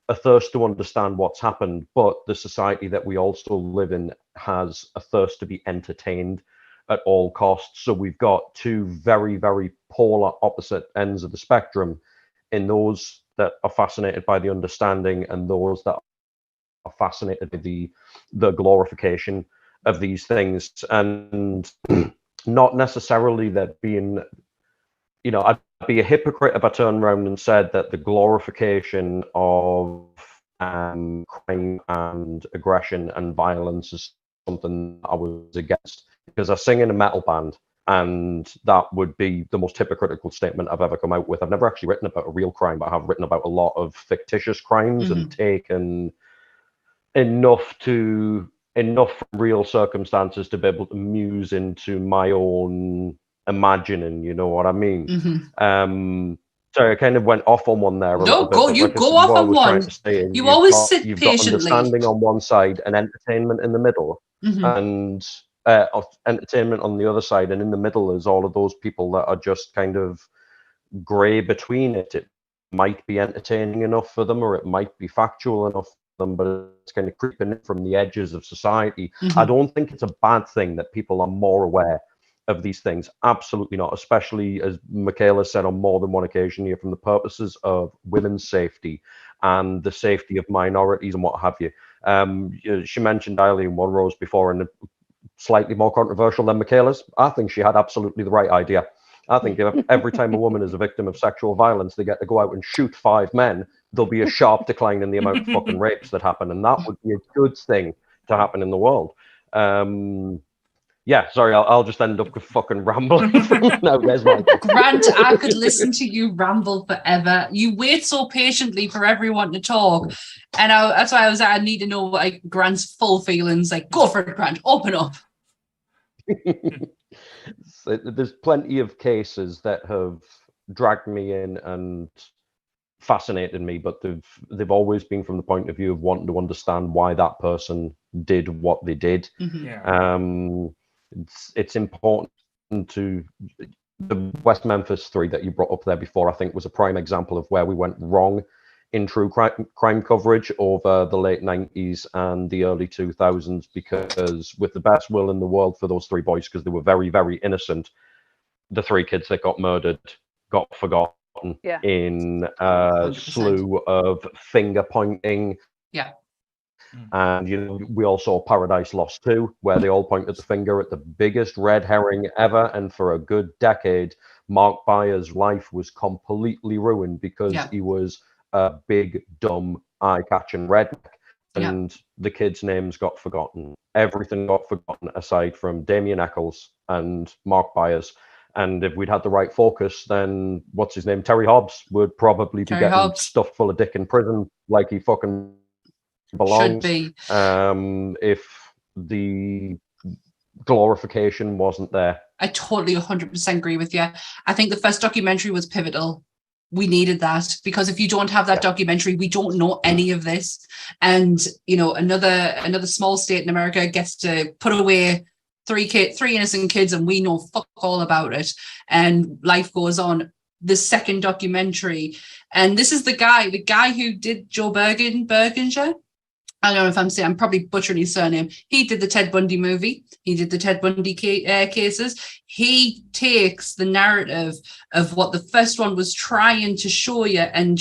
a thirst to understand what's happened, but the society that we also live in has a thirst to be entertained at all costs. So we've got two very, very polar opposite ends of the spectrum, in those that are fascinated by the understanding and those that are fascinated by the glorification of these things, and not necessarily that being, you know, I'd be a hypocrite if I turned around and said that the glorification of crime and aggression and violence is something I was against, because I sing in a metal band, and that would be the most hypocritical statement I've ever come out with. I've never actually written about a real crime, but I have written about a lot of fictitious crimes and taken enough from real circumstances to be able to muse into my own imagining, you know what I mean? So I kind of went off on one there. No, go off on one. You always sit you've patiently. Got understanding on one side and entertainment in the middle, and entertainment on the other side, and in the middle is all of those people that are just kind of grey between it. It might be entertaining enough for them, or it might be factual enough them, but it's kind of creeping in from the edges of society. I don't think it's a bad thing that people are more aware of these things. Absolutely not, especially as Michaela said on more than one occasion here, from the purposes of women's safety and the safety of minorities and what have you. She mentioned Eileen Monroe's before, and slightly more controversial than Michaela's. I think she had absolutely the right idea. I think every time a woman is a victim of sexual violence, they get to go out and shoot 5 men, there'll be a sharp decline in the amount of fucking rapes that happen, and that would be a good thing to happen in the world. Yeah, sorry, I'll just end up with fucking rambling. No, there's my Grant, I could listen to you ramble forever. You wait so patiently for everyone to talk, and that's why I need to know like Grant's full feelings. Like, go for it, Grant. Open up. So there's plenty of cases that have dragged me in and fascinated me, but they've always been from the point of view of wanting to understand why that person did what they did. It's important to the West Memphis 3 that you brought up there before. I think was a prime example of where we went wrong in true crime coverage over the late 90s and the early 2000s, because with the best will in the world for those 3 boys, because they were very, very innocent, the 3 kids that got murdered got forgotten in a 100%. slew of finger pointing. And we all saw Paradise Lost 2, where they all pointed the finger at the biggest red herring ever, and for a good decade Mark Byers' life was completely ruined because he was a big, dumb, eye-catching redneck, and the kids' names got forgotten. Everything got forgotten aside from Damien Eccles and Mark Byers. And if we'd had the right focus, then what's his name? Terry Hobbs would probably be getting stuffed full of dick in prison like he fucking belongs. Should be. If the glorification wasn't there. I totally 100% agree with you. I think the first documentary was pivotal. We needed that, because if you don't have that documentary, we don't know any of this. And another small state in America gets to put away 3 innocent kids, and we know fuck all about it, and life goes on. The second documentary, and this is the guy who did Joe Berginger. I don't know if I'm probably butchering his surname. He did the Ted Bundy movie. He did the Ted Bundy cases. He takes the narrative of what the first one was trying to show you and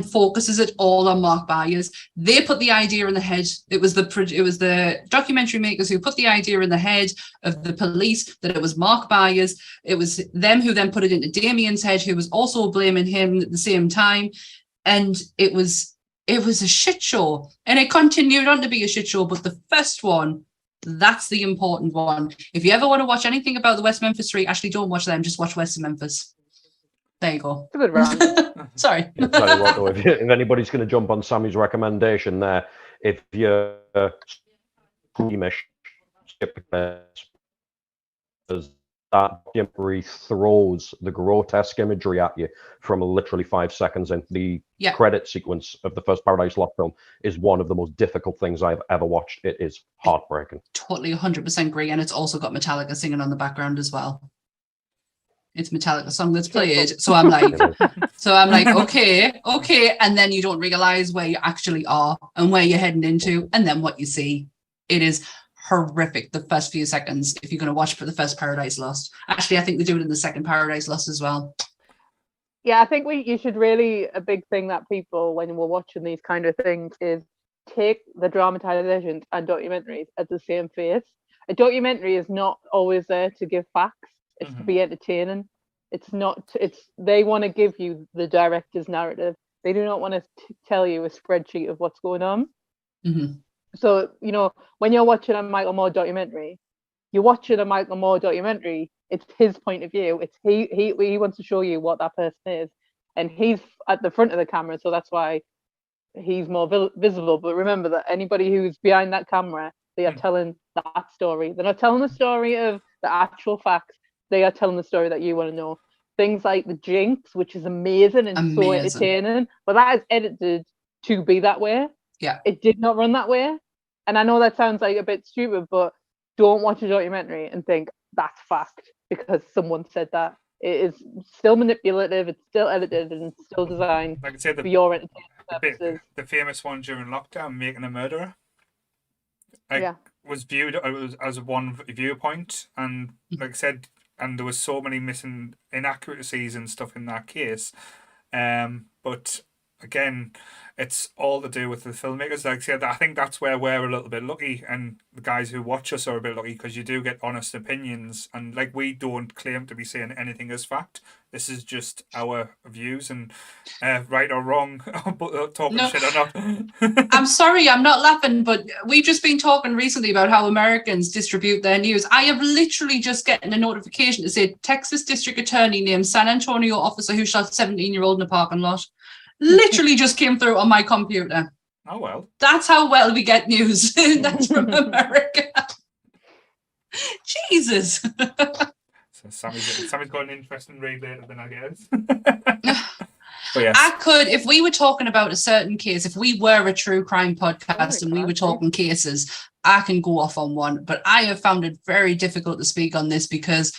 focuses it all on Mark Byers. They put the idea in the head. It was the documentary makers who put the idea in the head of the police that it was Mark Byers. It was them who then put it into Damien's head, who was also blaming him at the same time. And it was a shit show, and it continued on to be a shit show. But the first one, that's the important one. If you ever want to watch anything about the West Memphis 3, actually don't watch them, just watch West Memphis. There you go. It's a good round. Sorry. I'll tell you what, though, if anybody's going to jump on Sammy's recommendation there, if you're squeamish, skip because that documentary throws the grotesque imagery at you from literally 5 seconds in. The credit sequence of the first Paradise Lost film is one of the most difficult things I've ever watched. It is heartbreaking. Totally 100% agree, and it's also got Metallica singing on the background as well. It's Metallica song that's played, so I'm like, okay, and then you don't realize where you actually are and where you're heading into, and then what you see. It is horrific the first few seconds if you're going to watch for the first Paradise Lost. Actually, I think they do it in the second Paradise Lost as well. Yeah, I think you should really, a big thing that people, when we're watching these kind of things, is take the dramatizations and documentaries at the same face. A documentary is not always there to give facts. It's to be entertaining. They want to give you the director's narrative. They do not want to tell you a spreadsheet of what's going on. So, when you're watching a Michael Moore documentary, it's his point of view. It's he wants to show you what that person is, and he's at the front of the camera, so that's why he's more visible. But remember that anybody who's behind that camera, they are telling that story. They're not telling the story of the actual facts. They are telling the story that you want to know. Things like the Jinx, which is amazing and so entertaining, but that is edited to be that way. Yeah, it did not run that way. And I know that sounds like a bit stupid, but don't watch a documentary and think that's fact because someone said that. It is still manipulative, it's still edited, and still designed like I said, for your entertainment. purposes. the famous one during lockdown, Making a Murderer. Like, Yeah. was viewed as one viewpoint, and like I said, and there was so many missing inaccuracies and stuff in that case. But again, it's all to do with the filmmakers. Like I said, I think that's where we're a little bit lucky, and the guys who watch us are a bit lucky because you do get honest opinions, and like we don't claim to be saying anything as fact. This is just our views, and right or wrong, talking No. shit or not. I'm sorry, I'm not laughing, but we've just been talking recently about how Americans distribute their news. I have literally just gotten a notification to say Texas District Attorney named San Antonio officer who shot 17-year-old in a parking lot. Literally just came through on my computer. Oh well. That's how well we get news. That's from America. Jesus. So Sammy's got an interesting read later than I guess. But yes. I could, if we were talking about a certain case, if we were a true crime podcast and we were talking cases, I can go off on one. But I have found it very difficult to speak on this because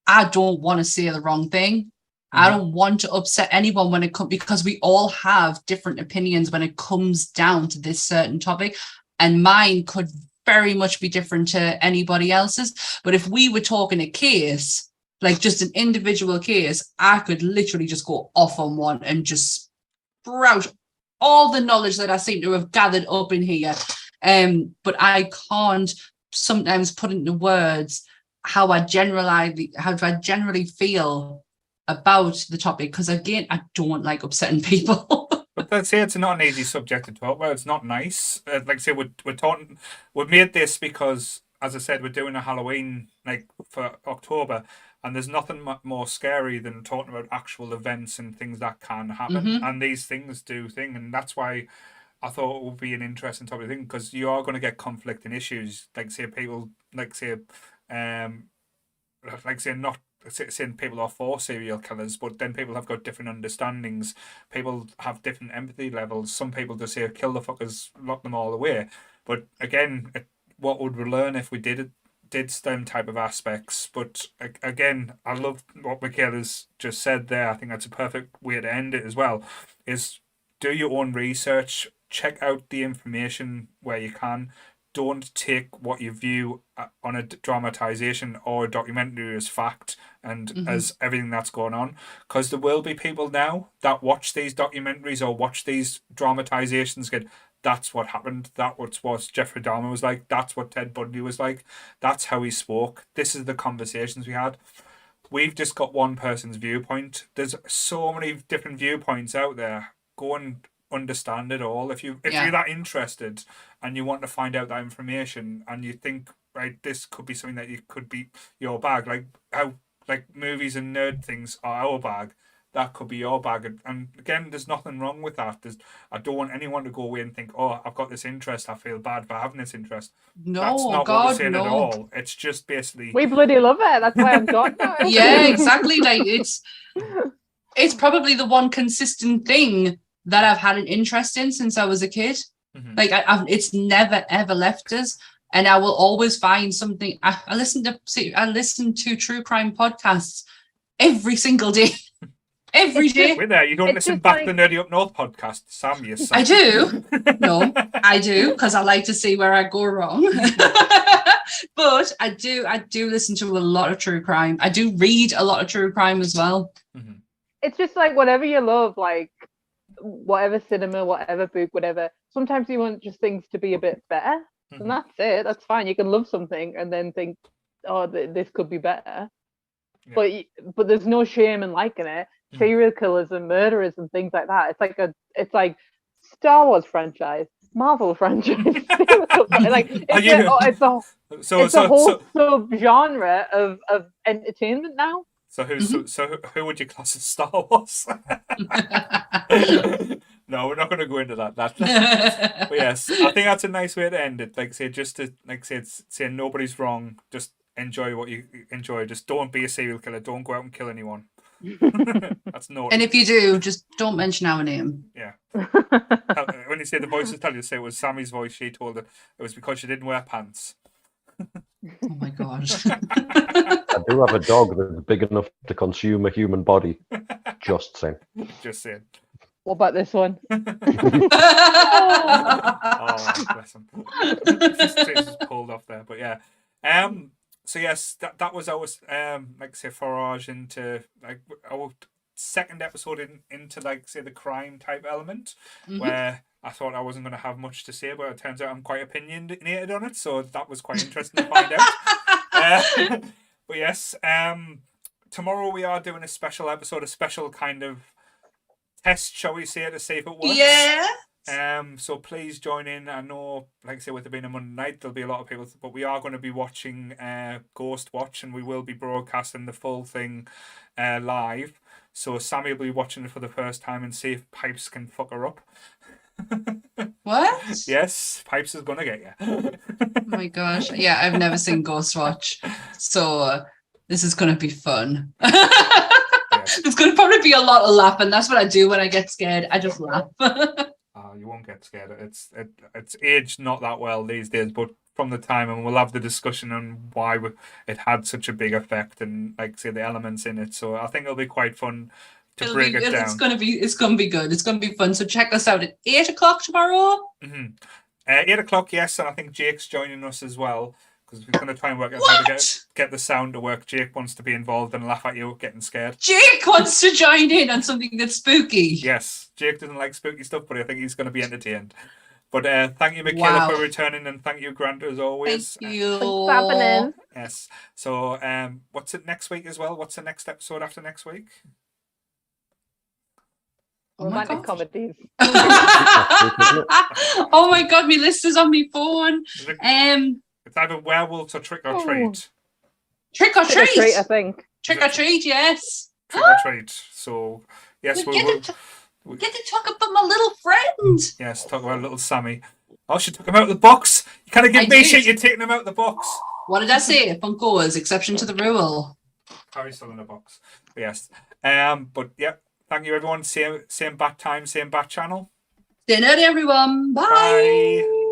I don't want to say the wrong thing. I don't want to upset anyone when it comes, because we all have different opinions when it comes down to this certain topic, and mine could very much be different to anybody else's. But if we were talking a case, like just an individual case, I could literally just go off on one and just sprout all the knowledge that I seem to have gathered up in here. But I can't sometimes put into words how I generally feel about the topic, because again, I don't like upsetting people. But let's say it's not an easy subject to talk about. It's not nice. Like I say, we made this because, as I said, we're doing a Halloween like for October, and there's nothing more scary than talking about actual events and things that can happen, and these things do thing, and that's why I thought it would be an interesting topic thing, because you are going to get conflicting issues. Like say people, like say not saying people are for serial killers, but then people have got different understandings. People have different empathy levels. Some people just say kill the fuckers, lock them all away. But again, what would we learn if we did STEM type of aspects? But again, I love what Michaela's just said there. I think that's a perfect way to end it as well, is do your own research, check out the information where you can. Don't take what you view on a dramatization or a documentary as fact and as everything that's going on, because there will be people now that watch these documentaries or watch these dramatizations get, that's what happened, that was what Jeffrey Dahmer was like, that's what Ted Bundy was like, that's how he spoke, this is the conversations we had. We've just got one person's viewpoint. There's so many different viewpoints out there. Go and understand it all. If you're that interested and you want to find out that information and you think, right, this could be something that you could be your bag, like how like movies and nerd things are our bag, that could be your bag. And again, there's nothing wrong with that. I don't want anyone to go away and think, oh, I've got this interest, I feel bad for having this interest. No, that's not God, what we're saying no. at all. It's just basically We bloody love it. That's why I'm gone now. Yeah, exactly. Like it's probably the one consistent thing that I've had an interest in since I was a kid. Like it's never ever left us, and I will always find something. I listen to true crime podcasts every single day. Every day. We're there. You don't It's listen just back like- the Nerdy Up North podcast, Sam. Yes, I do. No, I do, because I like to see where I go wrong. But I do listen to a lot of true crime. I do read a lot of true crime as well. It's just like whatever you love, like whatever cinema, whatever book, whatever. Sometimes you want just things to be a bit better, and that's it. That's fine. You can love something and then think, oh, this could be better. Yeah. But there's no shame in liking it. Serial killers and murderers and things like that. It's like Star Wars franchise, Marvel franchise. It's a whole sub-genre of entertainment now. So who would you class as Star Wars? No, we're not going to go into that. But yes, I think that's a nice way to end it. Like say, just to say nobody's wrong. Just enjoy what you enjoy. Just don't be a serial killer. Don't go out and kill anyone. That's naughty. And if you do, just don't mention our name. Yeah. When you say the voices tell you, say it was Sammy's voice. She told it was because she didn't wear pants. Oh my God. I do have a dog that's big enough to consume a human body. Just saying. Just saying. What about this one? Oh, bless him. Just pulled off there, but yeah. So yes, that was our like say forage into like our second episode into like say the crime type element, where I thought I wasn't going to have much to say, but it turns out I'm quite opinionated on it, so that was quite interesting to find out. But yes, tomorrow we are doing a special episode, a special kind of test, shall we say, to see if it works. Yeah. So please join in. I know, like I say, with it being a Monday night, there'll be a lot of people, but we are going to be watching Ghost Watch, and we will be broadcasting the full thing live. So Sammy will be watching it for the first time and see if Pipes can fuck her up. What? Yes, Pipes is going to get you. Oh my gosh. Yeah, I've never seen Ghost Watch. So this is going to be fun. There's going to probably be a lot of laughing. That's what I do when I get scared. I just laugh. You won't get scared. It's aged not that well these days, but from the time, and we'll have the discussion on why it had such a big effect and like say the elements in it. So I think it'll be quite fun to break it down. It's gonna be good. It's gonna be fun. So check us out at 8:00 tomorrow. 8:00, yes, and I think Jake's joining us as well because we're going to try and work out how to get the sound to work. Jake wants to be involved and laugh at you getting scared. Jake wants to join in on something that's spooky. Yes, Jake doesn't like spooky stuff, but I think he's going to be entertained. But thank you, Michaela, for returning, and thank you, Grant, as always. Thank you. Thanks for happening. Yes. So, what's it next week as well? What's the next episode after next week? Romantic comedies. Oh my god, my list is on my phone. It's either werewolves or trick or treat. Trick or treat. I think. Trick or treat, yes. Trick or treat. So yes, we get to talk about my little friend. Yes, talk about little Sammy. Oh, she took him out of the box. You can't give me shit. You're taking him out of the box. What did I say? Funko's exception to the rule. Harry's still in the box. But yes. But yeah. Thank you, everyone. Same bat time, same bat channel. Stay nerdy, everyone. Bye. Bye.